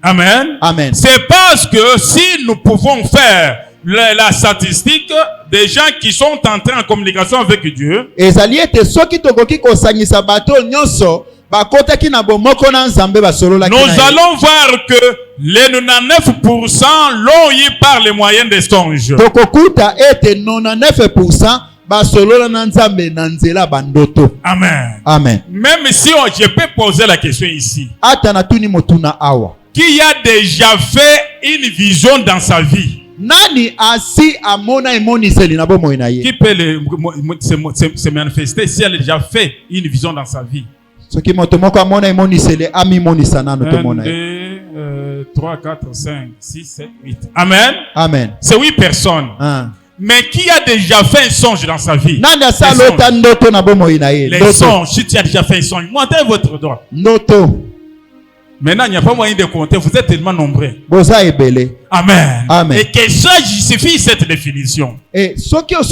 Amen. Amen. C'est parce que si nous pouvons faire la statistique des gens qui sont entrés en communication avec Dieu, nous allons voir que les 99% l'ont eu par les moyens des songes. Amen. Amen. Même si je peux poser la question ici, qui a déjà fait une vision dans sa vie? Nani asi amona emoniseli na bomo na ye? Qui peut se manifester si elle a déjà fait une vision dans sa vie? Ce qui motomoko amona emoniseli ami monisa nano to mona. 1, 2, 3, 4, 5, 6, 7, 8. Amen. Amen. C'est 8 personnes. Mais qui a déjà fait un songe dans sa vie? Nani asa lota ndoto na bomo na ye? Les songes, si tu as déjà fait un songe, montrez votre droit. Ndoto. Maintenant, il n'y a pas moyen de compter. Vous êtes tellement nombreux. Amen. Amen. Et que ça justifie cette définition. C'est-à-dire que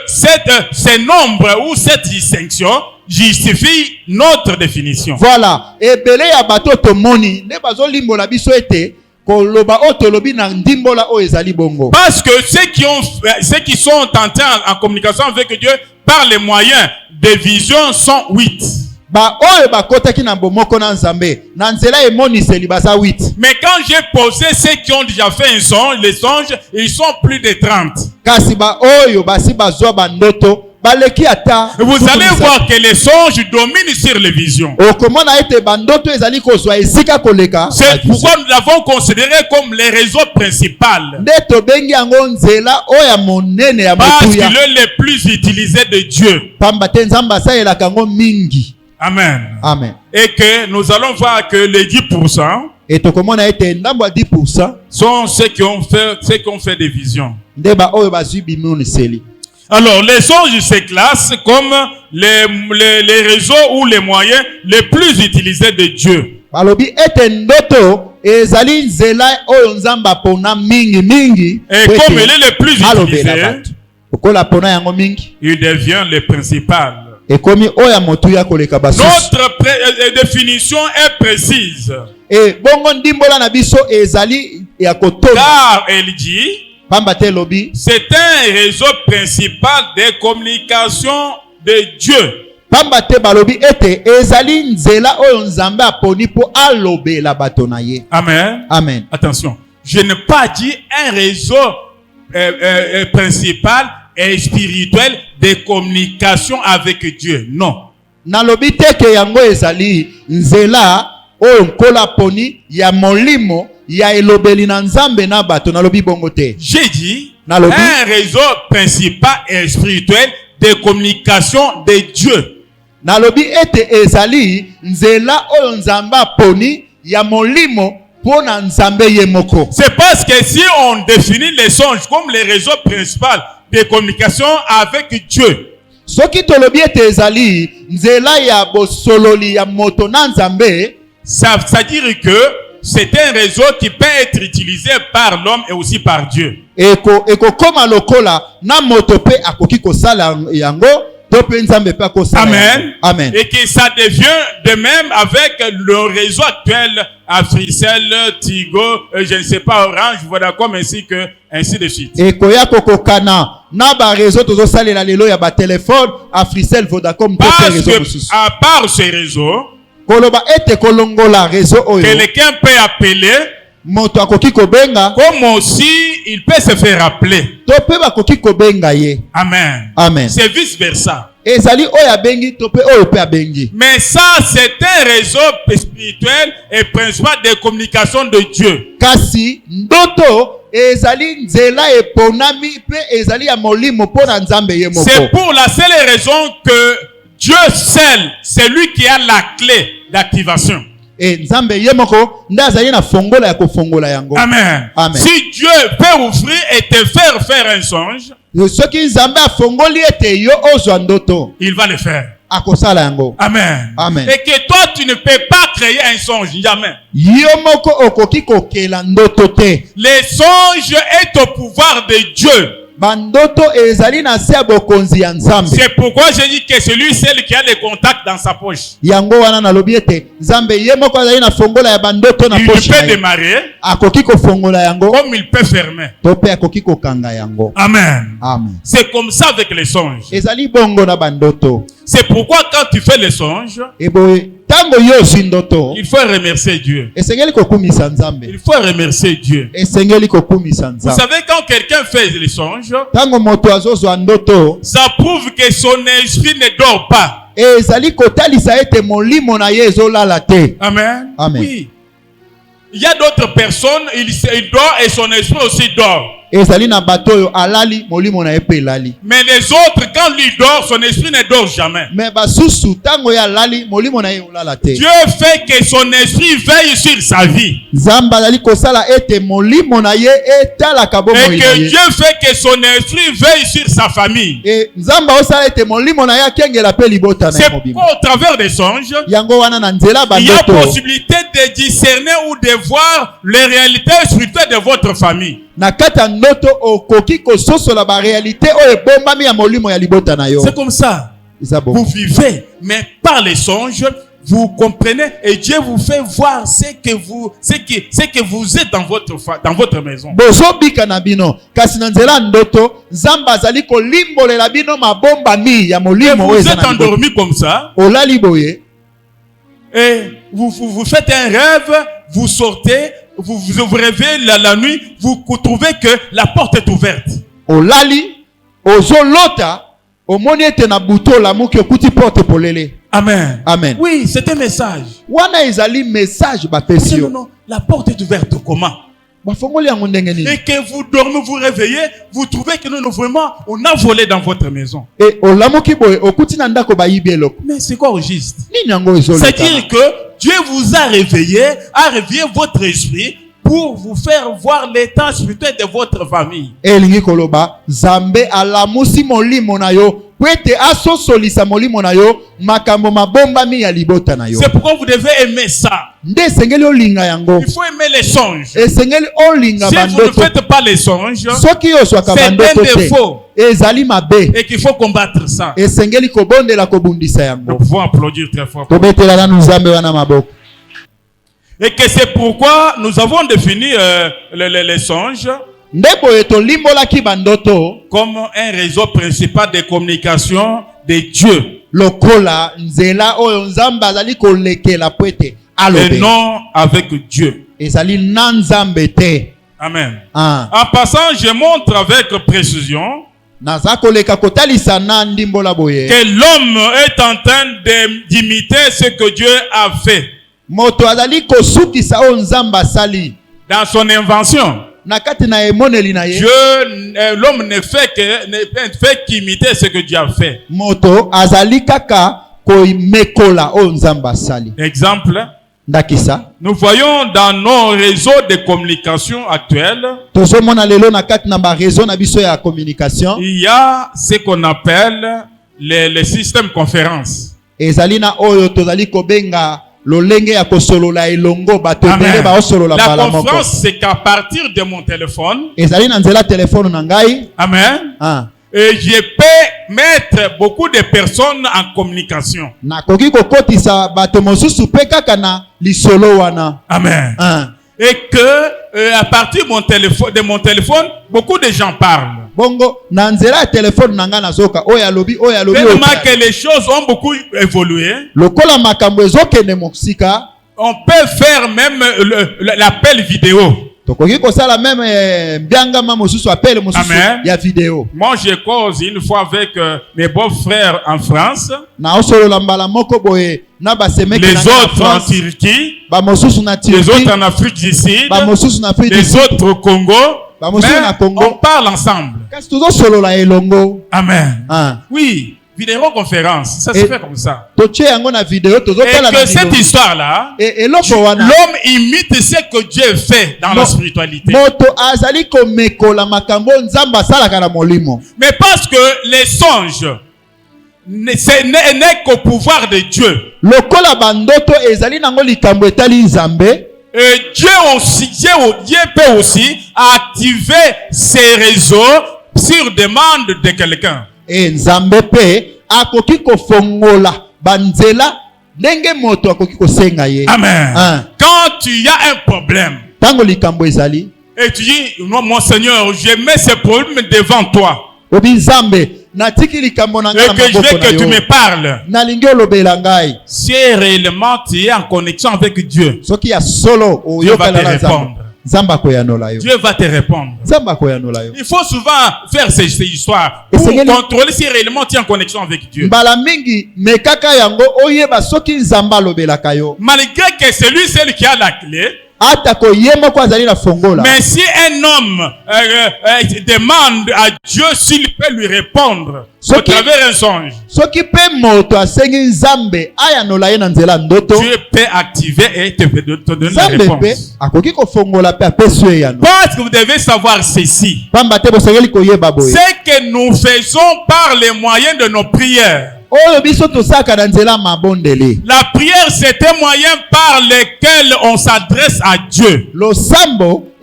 ce nombre ou cette distinction justifie notre définition. Voilà. Ebele ya bato tomoni ne bazo limbola biso ete koloba otolobi na ndimbola o ezali bongo. Parce que ceux qui sont entrés en communication avec Dieu par les moyens de vision sont 8. Ba oyo bakotaki na bomoko na Nzambe na nzela emoniseli baza 8. Mais quand j'ai posé ceux qui ont déjà fait un songe, les songes, ils sont plus de 30. Kasi ba oyo basi bazwa bandoto baleki ata. Vous allez voir que les songes dominent sur les visions. Okomona ete bandoto ezali kozwa esika koleka. C'est pourquoi nous l'avons considéré comme les réseaux principaux. Ndeto bengi yango nzela oya monene ya parce motuya. que le plus utilisé de Dieu. Pamba te Nzamba sayela kango mingi. Amen. Amen. Et que nous allons voir que les 10% et tokomona ete ndambo 10% sont ceux qui ont fait des visions. Ndeba oyo bazwi bimoniseli. Alors, les songes se classent comme les réseaux ou les moyens les plus utilisés de Dieu. Balobi ete ndoto ezali nzela oyo Nzamba pona mingi. Et comme il est le plus utilisé, okola pona yango mingi, il devient le principal. Notre définition est précise. Car elle dit, c'est un réseau principal de communication de Dieu. Amen. Amen. Attention, je n'ai pas dit un réseau principal et spirituel de communication avec Dieu. Non. Nalobi teke yango ezali nzela oyo nkola poni ya molimo ya elobeli na Nzambe na bato nalobi bongo te. J'ai dit un réseau principal et spirituel de communication de Dieu. Nalobi ete ezali nzela oyo Nzamba poni ya molimo pona Nzambe ye moko. C'est parce que si on définit les songes comme les réseaux principaux de communication avec Dieu, soki tolobi ete ezali nzela ya bosololi ya moto na Nzambe, ça veut dire que c'est un réseau qui peut être utilisé par l'homme et aussi par Dieu. Eko koma lokola na moto pe akoki kosala yango to pe Nzambe pe akosala. Amen. Amen. Et que ça devient de même avec le réseau actuel, Africell, Tigo, je ne sais pas, Orange, Vodacom, ainsi de suite. Eko ya kokokana na ba réseau tozo salela lelo ya ba téléphone, Africell, Vodacom, to pe réseau mususu. À part ce réseau, koloba ete kolongola réseau oyo, quelqu'un peut appeler, moto akoki kobenga, comme aussi il peut se faire appeler. To pe bakoki kobenga ye. Amen. Amen. C'est vice versa. Ezali oya bengi to pe oyo pe abengi. Mais ça c'est un réseau spirituel et principal de communication de Dieu. Kasi ndoto ezali nzela eponami pe ezali ya molimo pona Nzambe ye moko. C'est pour la seule raison que Dieu seul, c'est lui qui a la clé d'activation. Nzambe ye moko ndazali na fongola ya kofongola yango. Amen. Amen. Si Dieu peut ouvrir et te faire un songe, soki Nzambe afongoli ete yo ozwa ndoto, il va le faire. Akosala yango. Amen. Amen. Et que toi tu ne peux pas créer un songe, jamais. Yo moko okoki kokela ndoto te. Les songes est au pouvoir de Dieu. Bandoto ezali na se bokonzi ya Nzambe. C'est pourquoi je dis que celui seul qui a les contacts dans sa poche. Yango wana na lobi ete Nzambe ye moko azali na fongola ya bandoto na poche. Il peut démarrer. Akoki ko fongola yango. Comme il peut fermer. To pe akoki ko kanga yango. Amen. Amen. C'est comme ça avec les songes. Ezali bongo na bandoto. C'est pourquoi quand tu fais les songes, il faut remercier Dieu. Il faut remercier Dieu. Vous savez, quand quelqu'un fait les songes, ça prouve que son esprit ne dort pas. Amen. Amen. Oui. Il y a d'autres personnes, il dort et son esprit aussi dort. Mais les autres, quand lui dort, son esprit ne dort jamais. Dieu fait que son esprit veille sur sa vie. Et que Dieu fait que son esprit veille sur sa famille. C'est pourquoi au travers des songes, il y a possibilité de discerner ou de voir les réalités spirituelles de votre famille. C'est comme ça. Vous vivez, mais par les songes, vous comprenez et Dieu vous fait voir ce que vous êtes dans votre maison. Et vous êtes endormi comme ça. Et vous faites un rêve, vous sortez, vous rêvez la nuit, vous trouvez que la porte est ouverte. Amen. Amen. Oui, c'est un message. Non, la porte est ouverte comment? Et que vous dormez, vous réveillez, vous trouvez que non, vraiment, on a volé dans votre maison. Mais c'est quoi au juste? C'est-à-dire que Dieu vous a réveillé votre esprit pour vous faire voir l'état spirituel de votre famille. C'est pourquoi vous devez aimer ça. Il faut aimer les songes. Si vous ne faites pas les songes, c'est un défaut. Et qu'il faut combattre ça. Nous pouvons applaudir très fort. Et que c'est pourquoi nous avons défini les songes comme un réseau principal de communication de Dieu. Et non avec Dieu. Amen. En passant, je montre avec précision que l'homme est en train d'imiter ce que Dieu a fait. Dans son invention, l'homme ne fait qu'imiter ce que Dieu a fait. Exemple, nous voyons dans nos réseaux de communication actuels, il y a ce qu'on appelle les systèmes conférences. Amen. La conférence, c'est qu'à partir de mon téléphone, amen, et je peux mettre beaucoup de personnes en communication. Amen. Et que à partir de mon téléphone, beaucoup de gens parlent. Tellement que les choses ont beaucoup évolué. On peut faire même l'appel vidéo. Amen. Moi, je cause une fois avec mes beaux-frères en France. Les autres en Turquie. Les autres en Afrique du Sud. Les autres au Congo. Mais on parle ensemble. Amen. Oui. Vidéoconférence, ça se fait comme ça. Et que cette histoire-là, l'homme imite ce que Dieu fait dans la spiritualité. Mais parce que les songes n'est qu'au pouvoir de Dieu. Et Dieu peut aussi activer ses réseaux sur demande de quelqu'un. Amen. Quand tu as un problème et tu dis, non, mon Seigneur, je mets ce problème devant toi et que je veux que tu me parles, si réellement tu es en connexion avec Dieu, Dieu va te répondre. Dieu va te répondre. Il faut souvent faire ces histoires pour contrôler si réellement tu es en connexion avec Dieu. Malgré que c'est lui seul qui a la clé. Mais si un homme demande à Dieu s'il peut lui répondre à travers un songe, Dieu peut activer et te donner la réponse. Parce que vous devez savoir ceci. C'est que nous faisons par les moyens de nos prières. La prière, c'est un moyen par lequel on s'adresse à Dieu.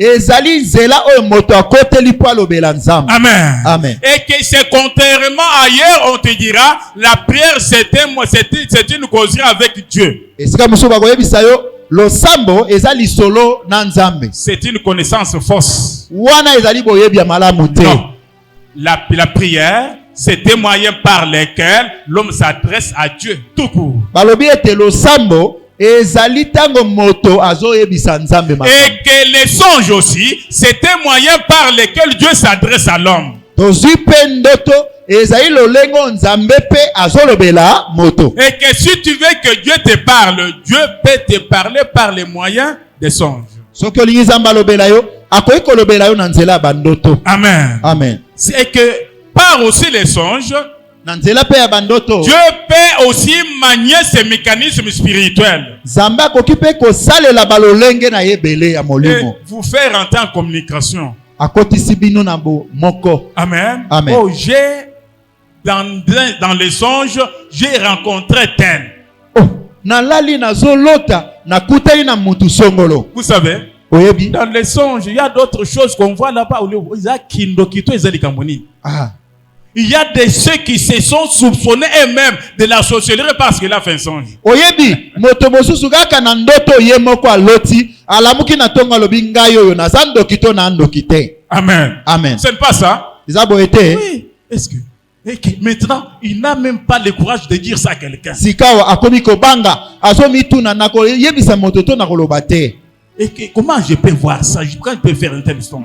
ezali nzela oyo moto akoteli po alobela Nzambe. Amen. Amen. Et que c'est contrairement ailleurs, on te dira, la prière c'est une causerie avec Dieu. Esika musu bakoyebisa yo losambo ezali solo na Nzambe. C'est une connaissance fausse. Wana ezali boyebi ya malamu te. Non. La prière, c'est un moyen par lequel l'homme s'adresse à Dieu tout court. Balobi ete losambo ezali tango moto azoyebisa Nzambe makambo. Et que les songes aussi, c'est un moyen par lequel Dieu s'adresse à l'homme. Tozwi pe ndoto ezali lolengo Nzambe pe azolobela moto. Et que si tu veux que Dieu te parle, Dieu peut te parler par les moyens des songes. Soki olingi Nzambe alobela yo, akoki kolobela yo na nzela bandoto. Amen. Amen. C'est que par aussi les songes, Dieu peut aussi manier ses mécanismes spirituels. Et vous faire rentrer en communication. Amen. Amen. Oh, dans les songes, j'ai rencontré tel. Vous savez, dans les songes, il y a d'autres choses qu'on voit là-bas. Il y a de ceux qui se sont soupçonnés eux-mêmes de la sorcellerie parce qu'il a fait un songe. Amen. Amen. Ce n'est pas ça? Oui. Est-ce que maintenant, il n'a même pas le courage de dire ça à quelqu'un. Et comment je peux voir ça? Comment je peux faire un tel songe?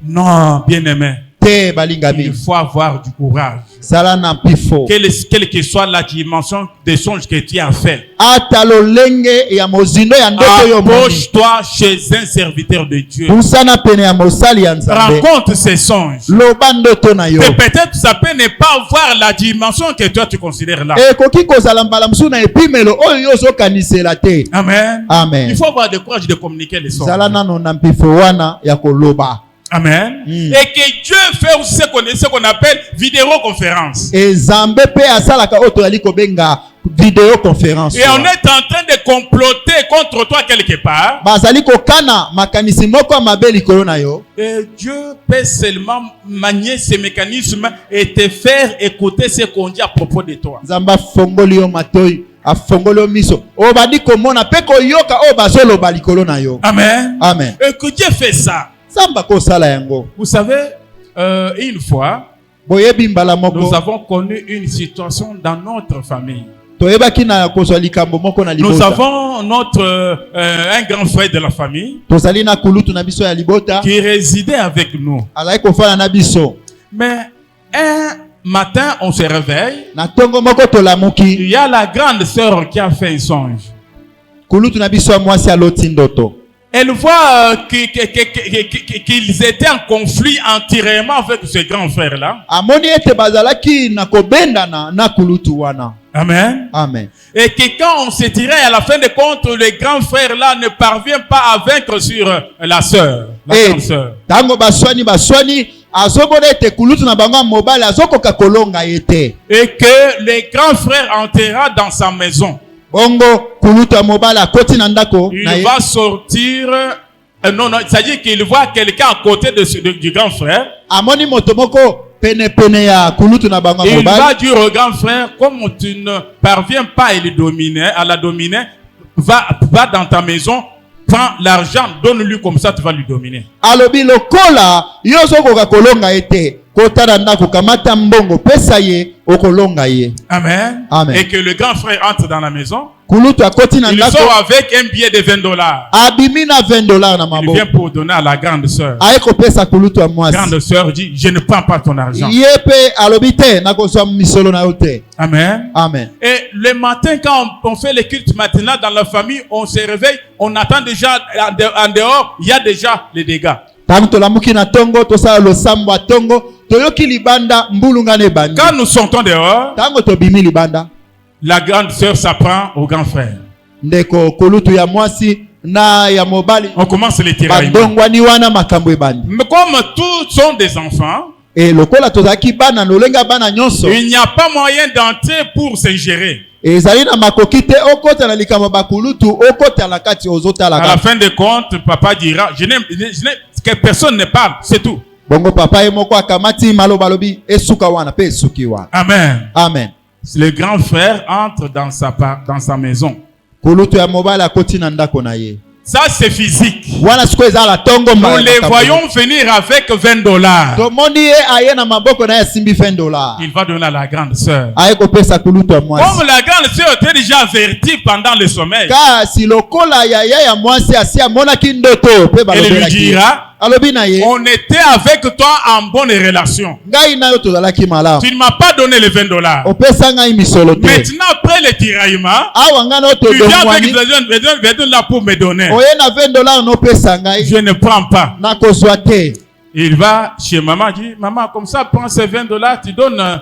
Non, bien-aimé. Il faut avoir du courage. Quelle que soit la dimension des songes que tu as fait, approche-toi chez un serviteur de Dieu. Rencontre ces songes. Et peut-être ça peut ne pas voir la dimension que toi tu considères là. Amen. Amen. Il faut avoir le courage de communiquer les songes. Amen. Et que Dieu fait aussi ce qu'on appelle vidéoconférence. Et on est en train de comploter contre toi quelque part. Et Dieu peut seulement manier ces mécanismes et te faire écouter ce qu'on dit à propos de toi. Amen. Amen. Et que Dieu fait ça. Vous savez, une fois, nous avons connu une situation dans notre famille. Nous avons un grand frère de la famille qui résidait avec nous. Mais un matin, on se réveille. Il y a la grande sœur qui a fait un songe. Elle voit qu'ils étaient en conflit entièrement avec ce grand frère-là. Amen. Amen. Et que quand on se tirait à la fin de compte, le grand frère-là ne parvient pas à vaincre sur la sœur. La grande sœur. Et que le grand frère enterra dans sa maison. Il va sortir. Non, c'est-à-dire qu'il voit quelqu'un à côté du grand frère. Il va dire au grand frère, comme tu ne parviens pas à la dominer, va dans ta maison, prends l'argent, donne-lui, comme ça tu vas lui dominer. Amen. Amen. Et que le grand frère entre dans la maison. Il sort avec un billet de $20. Il vient pour donner à la grande sœur. La grande sœur dit, je ne prends pas ton argent. Amen. Amen. Et le matin, quand on fait le culte matinal dans la famille, on se réveille, on attend déjà en dehors, il y a déjà les dégâts. Quand nous sortons dehors, la grande sœur s'apprend au grand frère. On commence les tiraillements. Mais comme tous sont des enfants, il n'y a pas moyen d'entrer pour s'ingérer. ezali na makoki te okota na likama bakulutu okota na kati ozota la. À la fin de compte, papa dira, que personne ne parle, c'est tout. Bongo papa e moko akamati maloba lobi esuka wana pe esuki wana. Amen. Amen. Le grand frère entre dans sa maison. Kulutu ya mobile akoti na ndako na ye. Ça c'est physique. Nous les voyons venir avec $20. Il va donner à la grande sœur. Comme la grande sœur était déjà avertie pendant le sommeil. Elle lui dira, on était avec toi en bonne relation. Tu ne m'as pas donné les $20. Maintenant, après le tiraillement, tu viens avec $20 là pour me donner. Je ne prends pas. Il va chez maman, dit, maman, comme ça, prends ces $20, tu donnes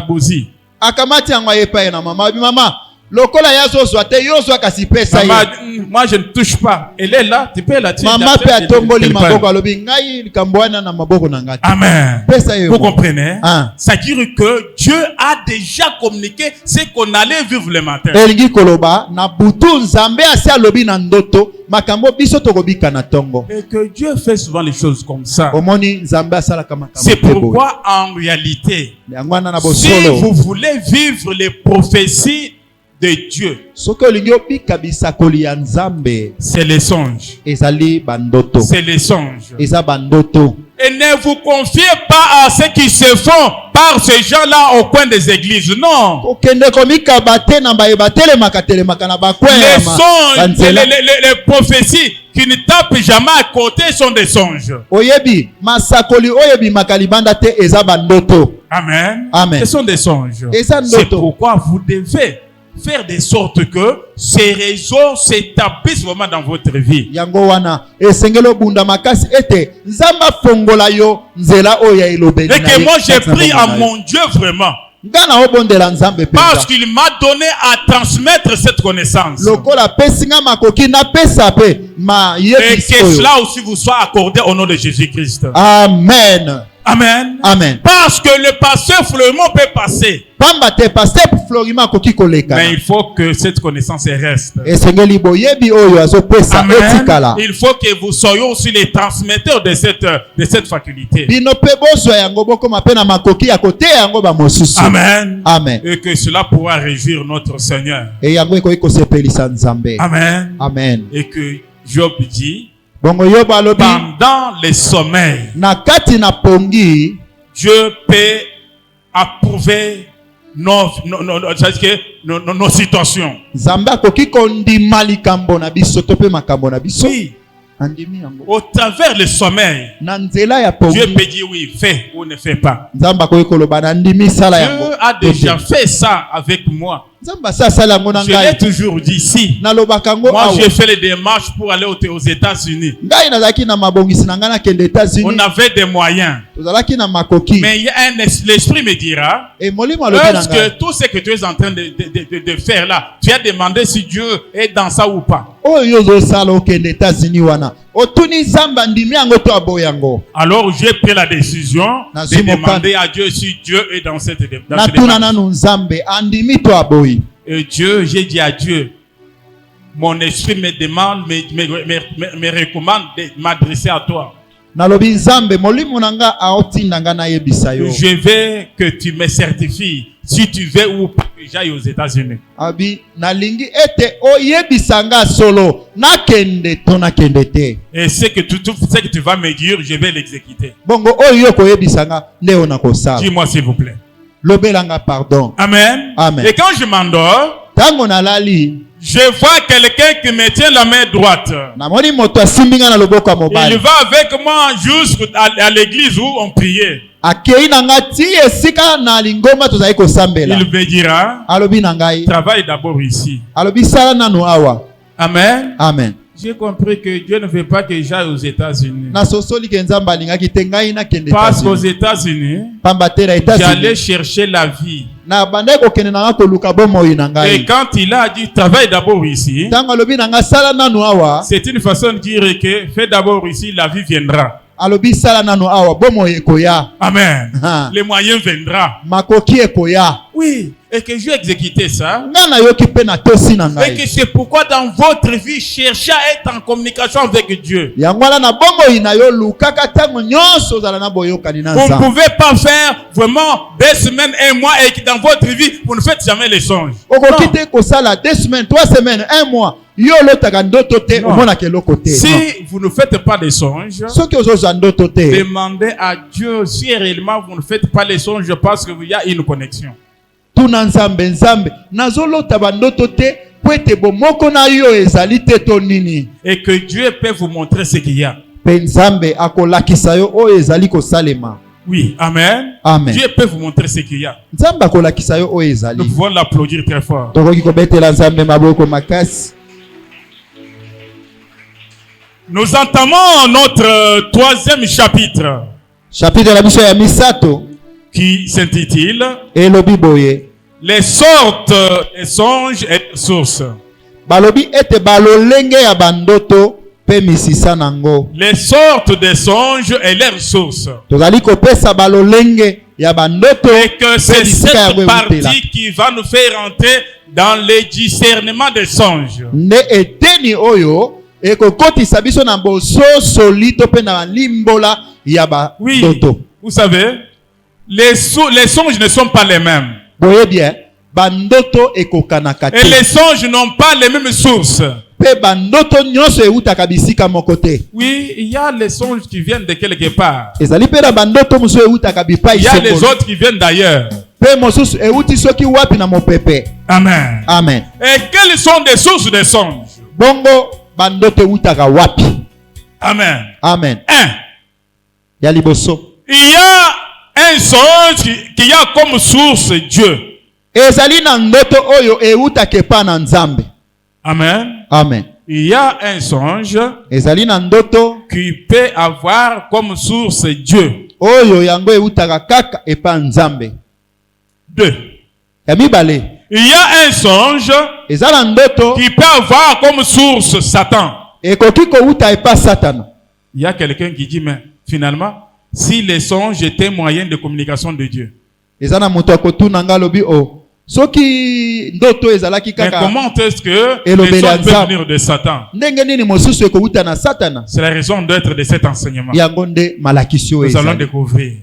Bouzi. Moi je ne touche pas. Elle est là, tu peux la tirer. Amen. Vous comprenez? Ça veut dire que Dieu a déjà communiqué ce qu'on allait vivre le matin. Et que Dieu fait souvent les choses comme ça. C'est pourquoi en réalité, si vous voulez vivre les prophéties de Dieu, c'est les songes. C'est les songes. Et ne vous confiez pas à ceux qui se font par ces gens-là au coin des églises. Non. Les songes, les prophéties qui ne tapent jamais à côté sont des songes. Amen. Amen. Ce sont des songes. C'est pourquoi vous devez faire de sorte que ces réseaux s'établissent vraiment dans votre vie. Et que moi j'ai pris à mon Dieu vraiment. Parce qu'il m'a donné à transmettre cette connaissance. Et que cela aussi vous soit accordé au nom de Jésus-Christ. Amen. Amen. Amen. Parce que le pasteur Fleurimont peut passer. Mais il faut que cette connaissance reste. Amen. Il faut que vous soyez aussi les transmetteurs de cette faculté. Amen. Amen. Et que cela pourra réjouir notre Seigneur. Amen. Amen. Et que Job dit, pendant les sommeils, Dieu peut approuver nos situations. Oui. Au travers le sommeil, Dieu peut dire oui, fais ou ne fais pas. Dieu a déjà fait ça avec moi. Je l'ai toujours dit ici. Moi, j'ai fait les démarches pour aller aux États-Unis. On avait des moyens. Mais l'esprit me dira, est-ce que tout ce que tu es en train de faire là, tu as demandé si Dieu est dans ça ou pas? Alors j'ai pris la décision de demander à Dieu si Dieu est dans cette démarche. Et Dieu, j'ai dit à Dieu, mon esprit me demande, me recommande de m'adresser à toi. Je veux que tu me certifies si tu veux ou pas que j'aille aux États-Unis. Et ce que tu vas me dire, je vais l'exécuter. Dis-moi s'il vous plaît. Pardon. Amen. Amen. Et quand je m'endors, je vois quelqu'un qui me tient la main droite. Il va avec moi jusqu'à l'église où on priait. Il me dira, travaille d'abord ici. Amen. Amen. J'ai compris que Dieu ne veut pas que j'aille aux États-Unis. Parce qu'aux États-Unis, j'allais chercher la vie. Et quand il a dit travaille d'abord ici, c'est une façon de dire que fais d'abord ici, la vie viendra. Amen. Les moyens viendront. Oui. Et que je exécuté ça. Et que c'est pourquoi dans votre vie, cherchez à être en communication avec Dieu. Vous ne pouvez pas faire vraiment 2 semaines, 1 mois et que dans votre vie, vous ne faites jamais les songes. Non. 2 semaines, 3 semaines, 1 mois. Non. Si vous ne faites pas les songes, demandez à Dieu si réellement vous ne faites pas les songes parce qu'il y a une connexion. Et que Dieu peut vous montrer ce qu'il y a. Oui, amen. Amen. Dieu peut vous montrer ce qu'il y a. Nous pouvons l'applaudir très fort. Nous entamons notre 3e chapitre. Chapitre la mission ya misato. Qui s'intitule Les sortes des songes et des sources. Les sortes des songes et leurs sources. Et que c'est cette partie qui va nous faire entrer dans le discernement des songes. Oui, vous savez, les songes ne sont pas les mêmes. Et les songes n'ont pas les mêmes sources. Oui, il y a les songes qui viennent de quelque part. Il y a les autres qui viennent d'ailleurs. Amen. Amen. Et quelles sont les sources des songes? Amen. Amen. Il y a un songe qui a comme source Dieu. Amen. Amen. Il y a un songe qui peut avoir comme source Dieu. 2. Il y a un songe qui peut avoir comme source Satan. Il y a quelqu'un qui dit, mais finalement, si les songes étaient moyens de communication de Dieu. Mais comment est-ce que les songes peuvent venir de Satan? C'est la raison d'être de cet enseignement. Nous allons découvrir.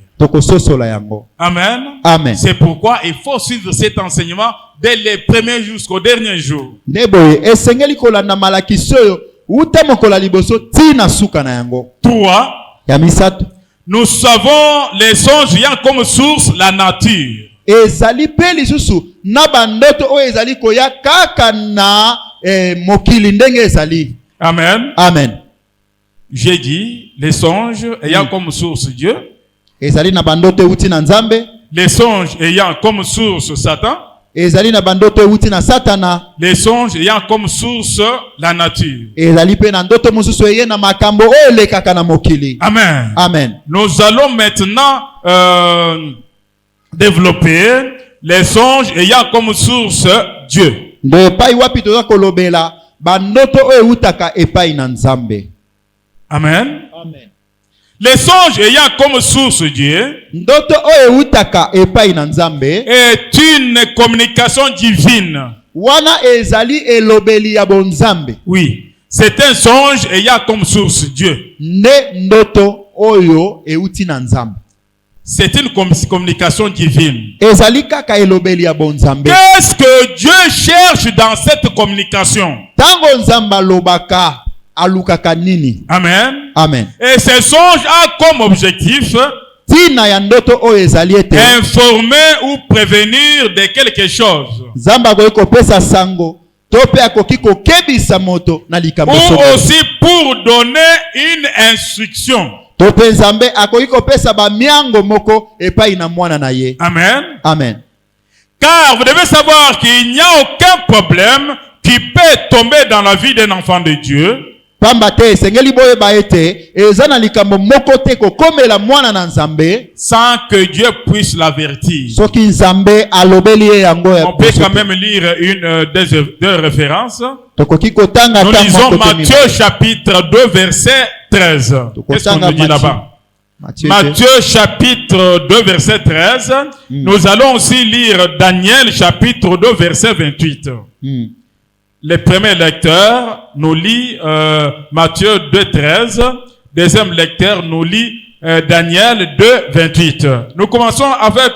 Amen. Amen. C'est pourquoi il faut suivre cet enseignement dès les premiers jours jusqu'au dernier jour. 3. Nous savons les songes ayant comme source la nature. Amen. Amen. J'ai dit les songes ayant comme source Dieu. Les songes ayant comme source Satan. Les songes ayant comme source la nature. Amen. Amen. Nous allons maintenant développer les songes ayant comme source Dieu. Amen. Amen. Les songes ayant comme source Dieu est une communication divine. Oui, c'est un songe ayant comme source Dieu. C'est une communication divine. Qu'est-ce que Dieu cherche dans cette communication? Amen. Amen. Et ce songe a comme objectif informer ou prévenir de quelque chose. Ou aussi pour donner une instruction. Amen. Amen. Car vous devez savoir qu'il n'y a aucun problème qui peut tomber dans la vie d'un enfant de Dieu sans que Dieu puisse l'avertir. On peut quand même lire deux références. Nous lisons Matthieu chapitre 2 verset 13. Qu'est-ce qu'on nous dit là-bas? Matthieu chapitre 2 verset 13. Nous allons aussi lire Daniel chapitre 2 verset 28. Le premier lecteur nous lit Matthieu 2 13. Deuxième lecteur nous lit Daniel 2 28. Nous commençons avec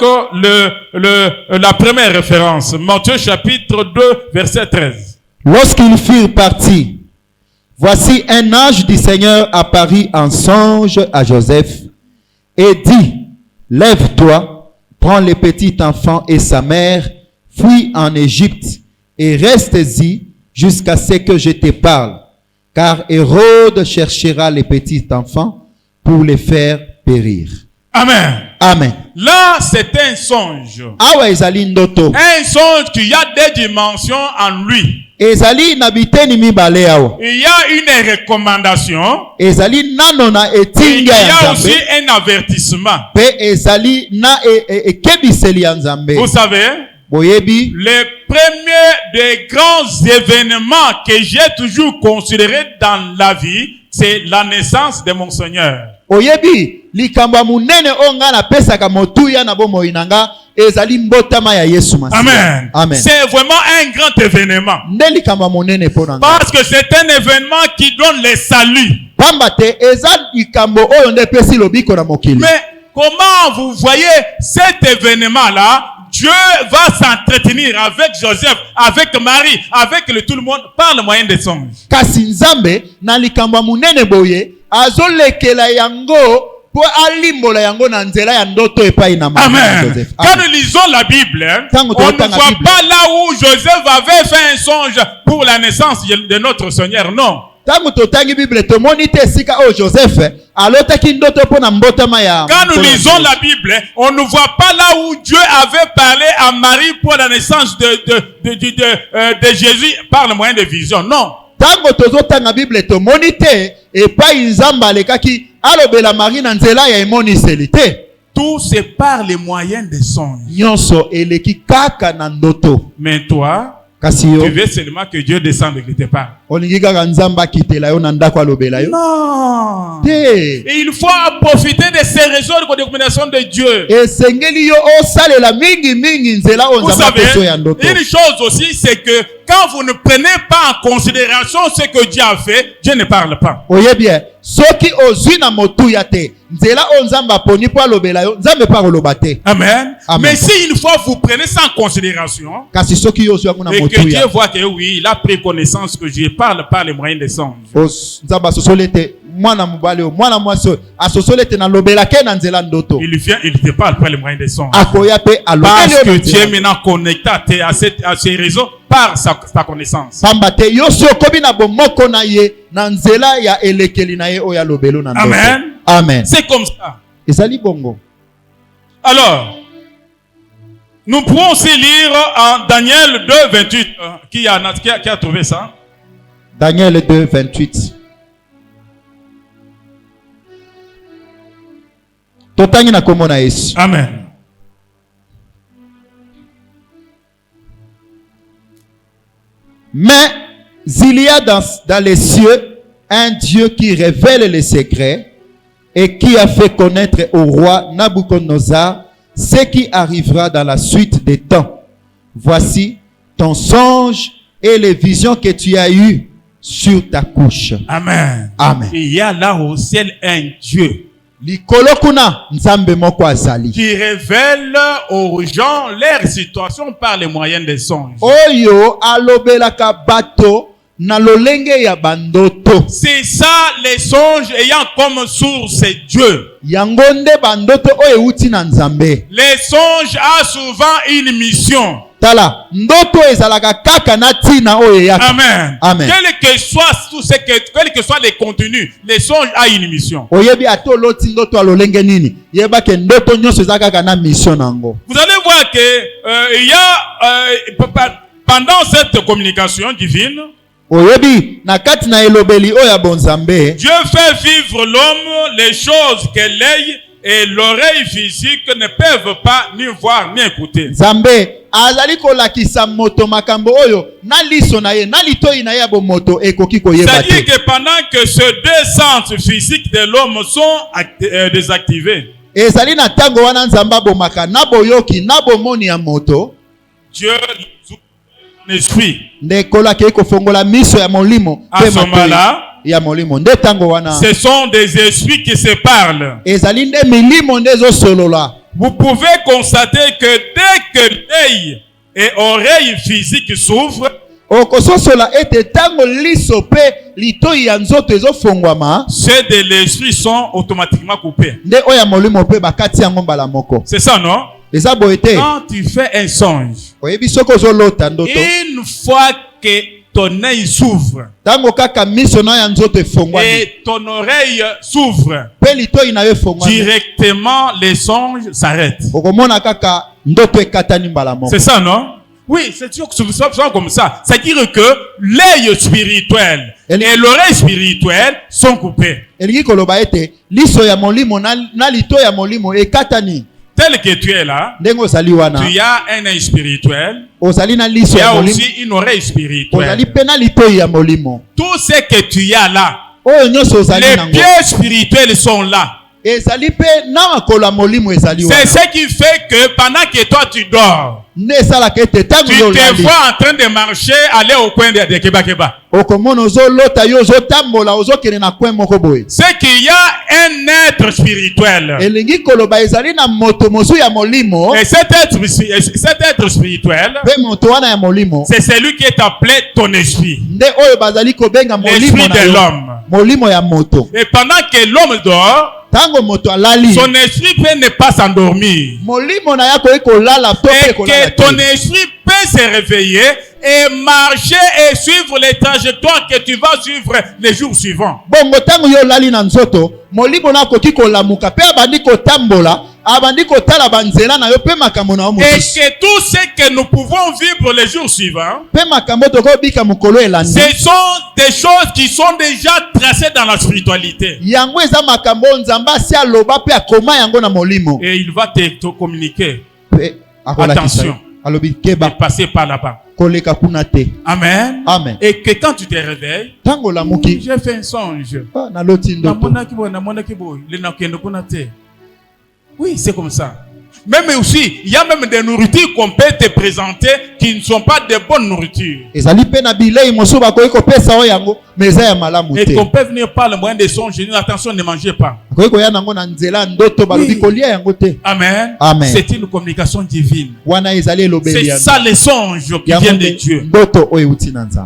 la première référence. Matthieu chapitre 2 verset 13. Lorsqu'ils furent partis, voici un ange du Seigneur apparut en songe à Joseph et dit, lève-toi, prends le petit enfant et sa mère, fuis en Égypte et reste-y jusqu'à ce que je te parle, car Hérode cherchera le petit enfant pour le faire périr. Amen. Amen. Là, c'est un songe. Un songe qui a des dimensions en lui. Il y a une recommandation. Il y a aussi un avertissement. Vous savez, le premier des grands événements que j'ai toujours considéré dans la vie, c'est la naissance de mon Seigneur. Amen. Amen. C'est vraiment un grand événement. Parce que c'est un événement qui donne le salut. Mais comment vous voyez cet événement-là? Dieu va s'entretenir avec Joseph, avec Marie, avec tout le monde par le moyen des songes. Amen. Quand nous lisons la Bible, on ne voit pas là où Joseph avait fait un songe pour la naissance de notre Seigneur, non. Quand nous lisons la Bible, on ne voit pas là où Dieu avait parlé à Marie pour la naissance de Jésus par le moyen de vision. Non. Tout c'est par les moyens des songes. Mais toi, tu veux seulement que Dieu descende et que te parle. Non. Et il faut profiter de ces réseaux de recommandation de Dieu. Vous savez, une chose aussi, c'est que quand vous ne prenez pas en considération ce que Dieu a fait, Dieu ne parle pas. Amen. Amen. Mais si une fois vous prenez ça en considération, et que Dieu voit que oui, il a pris connaissance que Dieu parle par les moyens des songes. Il vient, il te parle par les moyens des songes. Parce que tu es maintenant connecté à ces réseaux par sa connaissance. Amen. Amen. C'est comme ça. Alors, nous pouvons aussi lire en Daniel 2, 28. Qui a trouvé ça? Daniel 2, 28. Amen. Mais il y a dans les cieux un Dieu qui révèle les secrets et qui a fait connaître au roi Nabuchodonosor ce qui arrivera dans la suite des temps. Voici ton songe et les visions que tu as eues sur ta couche. Amen. Amen. Il y a là au ciel un Dieu qui révèle aux gens leur situation par les moyens des songes. C'est ça les songes ayant comme source Dieu. Les songes ont souvent une mission. Amen. Amen. Quel que soit les contenus, les songes ont une mission. Vous allez voir que il y a pendant cette communication divine, Dieu fait vivre l'homme les choses que l'œil et l'oreille physique ne peuvent pas ni voir ni écouter. azali kolakisa moto makambo oyo na liso na ye na litoi na ye moto ekoki koyeba te. C'est-à-dire que pendant que ces deux sens physiques de l'homme sont désactivés, ezali na tango wana nzamba bomaka na boyoki na bomoni ya moto, Dieu l'esprit. ndekola ke kofongola miso ya molimo à ce moment-là, ya molimo nde tango wana ce sont des esprits qui se parlent. ezali nde milimo nde ezosolola. Vous pouvez constater que dès que l'œil et oreille physique s'ouvrent, okososola ete tango liso pe litoi ya nzoto ezofongwama, ceux de l'esprit sont automatiquement coupés. nde oya molimo pe bakati yango mbala moko. C'est ça, non? Eza boete. Quand tu fais un songe, oyebi soko ozolota ndoto, une fois que ton œil s'ouvre tango kaka miso na ya nzoto efongwami et ton oreille s'ouvre, pe litoi na yo efongwami, directement les songes s'arrêtent. okomona kaka ndoto ekatani mbala moko. C'est ça, non? Oui, c'est sûr que c'est comme ça. C'est-à-dire que l'œil spirituel et l'oreille spirituelle sont coupés. Elingi koloba ete liso ya molimo na litoi ya molimo ekatani. Tel que tu es là, tu as un œil spirituel, tu as aussi une oreille spirituelle. Tout ce que tu as là, les pieds spirituels sont là. C'est ce qui fait que pendant que toi tu dors, tu te vois en train de marcher, aller au coin de Keba-Keba. C'est qu'il y a un être spirituel. Et cet être spirituel, c'est celui qui est appelé ton esprit. L'esprit de l'homme. Et pendant que l'homme dort, son esprit peut ne pas s'endormir. Et que ton esprit peut se réveiller et marcher et suivre les trajectoires que tu vas suivre les jours suivants. Et que tout ce que nous pouvons vivre les jours suivants, ce sont des choses qui sont déjà tracées dans la spiritualité. Et il va te communiquer. Attention. De passer par là-bas. Amen. Amen. Et que quand tu te réveilles, j'ai fait un songe. Oui, c'est comme ça. Même aussi, il y a même des nourritures qu'on peut te présenter qui ne sont pas de bonnes nourritures. Et qu'on peut venir par le moyen des songes. Je dis attention, ne mangez pas. Oui. Amen. Amen. C'est une communication divine. C'est ça les songes qui viennent de Dieu.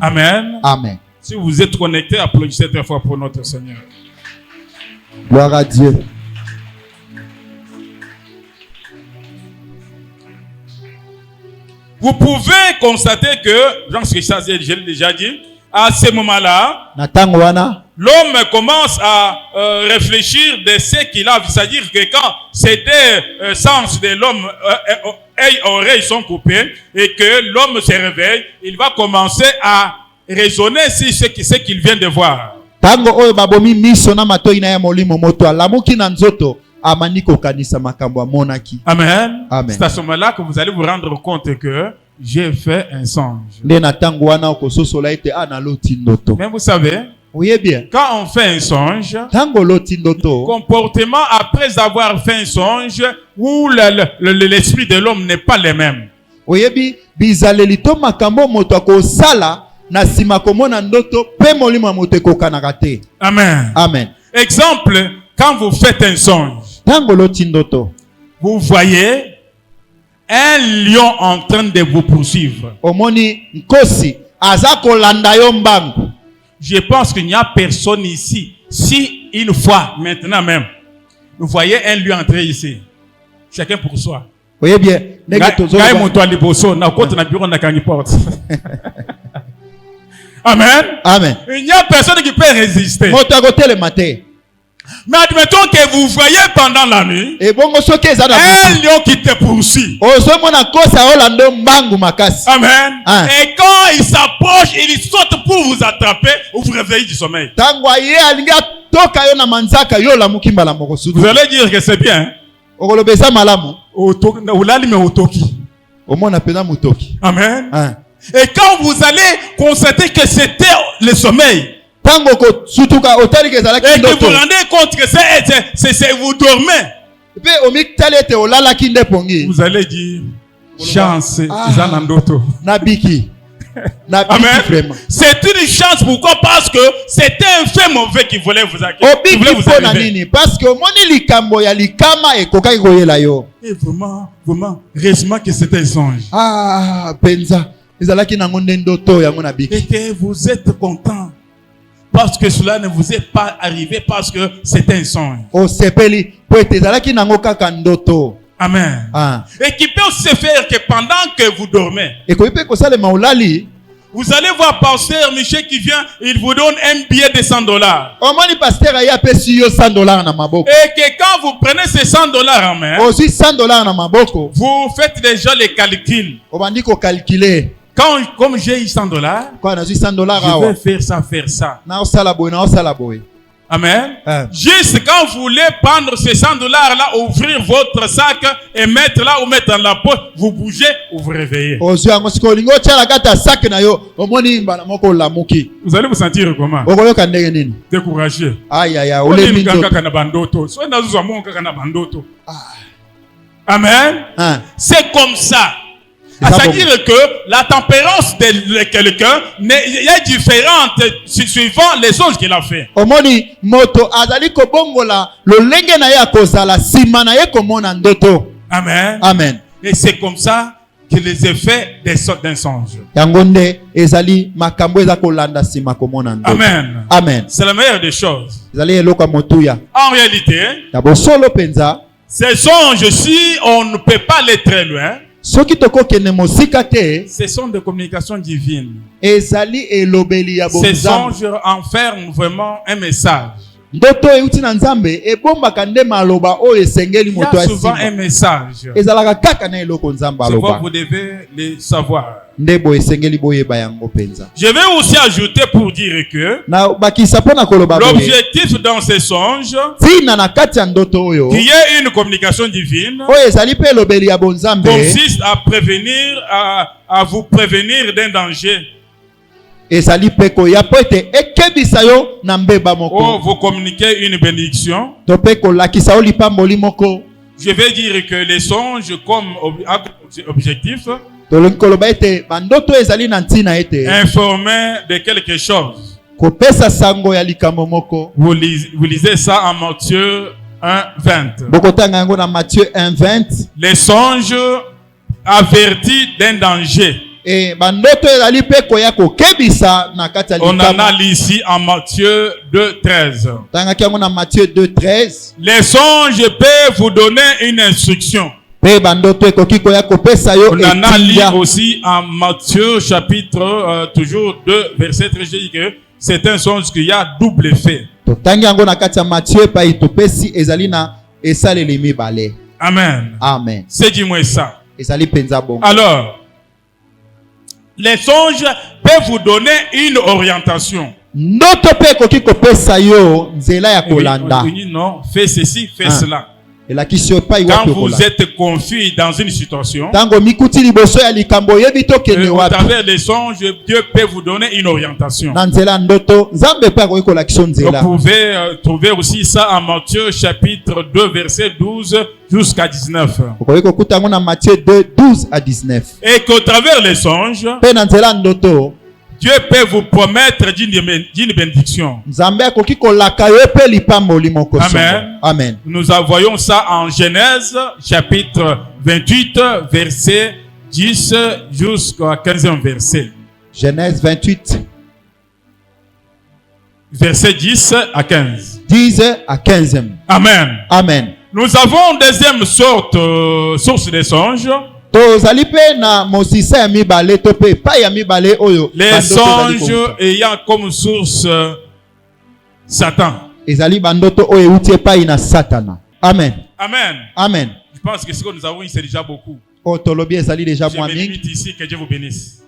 Amen. Amen. Si vous êtes connectés, applaudissez très fort pour notre Seigneur. Gloire à Dieu. Vous pouvez constater que, Jean-Christophe, je l'ai déjà dit, à ce moment-là, l'homme commence à réfléchir de ce qu'il a. C'est-à-dire que quand ces deux sens de l'homme, œil et oreille sont coupés, et que l'homme se réveille, il va commencer à raisonner sur ce qu'il vient de voir. Amen. Amen. C'est à ce moment-là que vous allez vous rendre compte que j'ai fait un songe. Mais vous savez, quand on fait un songe, comportement après avoir fait un songe où l'esprit de l'homme n'est pas le même. Amen. Amen. Exemple, quand vous faites un songe, vous voyez un lion en train de vous poursuivre. Je pense qu'il n'y a personne ici. Si une fois, maintenant même, vous voyez un lion entrer ici, chacun pour soi. Voyez bien. Amen. Amen. Il n'y a personne qui peut résister. Mais admettons que vous voyez pendant la nuit un lion qui te poursuit. Amen. Hein. Et quand il s'approche, il saute pour vous attraper ou vous réveiller du sommeil. Vous allez dire que c'est bien. Amen. Hein. Et quand vous allez constater que c'était le sommeil, et que vous vous rendez compte que c'est vous dormez, vous allez dire chance, Nabiki. Amen. C'est une chance. Pourquoi? Parce que c'était un fait mauvais qui voulait vous accueillir. Parce que et vraiment, heureusement que c'était un songe. Ah, Penza. Et que vous êtes content parce que cela ne vous est pas arrivé parce que c'était un songe. Amen. Ah. Et qui peut se faire que pendant que vous dormez, vous allez voir pasteur Michel qui vient, il vous donne un billet de $100. Et que quand vous prenez ces $100 en main, vous faites déjà les calculs. Comme j'ai eu $100, je vais faire ça. Amen. Juste quand vous voulez prendre ces $100 là, ouvrir votre sac et mettre là ou mettre dans la poche, vous bougez ou vous réveillez. Vous allez vous sentir comment? Découragé. Amen. C'est comme ça. C'est-à-dire que la tempérance de quelqu'un est différente suivant les choses qu'il a fait. Amen. Amen. Et c'est comme ça que les effets d'un songe. Amen. Amen. C'est la meilleure des choses. En réalité, ces songes, si on ne peut pas aller très loin, ce sont des communications divines. Ces songes enferment vraiment un message. Il y a souvent un message. C'est quoi vous devez le savoir. Je vais aussi ajouter pour dire que l'objectif dans ces songes, qu'il y ait une communication divine, consiste à prévenir, à vous prévenir d'un danger. Oh, vous communiquez une bénédiction. Je vais dire que les songes comme objectif, informer de quelque chose. Vous lisez ça en Matthieu 1:20. Les songes avertis d'un danger. On en a ici en Matthieu 2:13. Les songes peuvent vous donner une instruction. On en a lu aussi en Matthieu chapitre toujours 2 verset 13. Je dis que c'est un songe qui a double effet. Amen. Amen. C'est dis-moi ça. Alors, les songes peuvent vous donner une orientation. Non, fais ceci, fais cela. Quand vous êtes confus dans une situation, au travers des songes, Dieu peut vous donner une orientation. Vous pouvez trouver aussi ça en Matthieu chapitre 2 verset 12 jusqu'à 19. Et qu'au travers des songes, Dieu peut vous promettre d'une bénédiction. Amen. Amen. Nous voyons ça en Genèse chapitre 28 verset 10 jusqu'à 15e verset. Genèse 28 verset 10 à 15. 10 à 15e. Amen. Amen. Nous avons une deuxième source des songes. Les songes ayant comme source Satan. Amen. Amen. Amen. Je pense que ce que nous avons eu, c'est déjà beaucoup. Je me limite ici, que Dieu vous bénisse.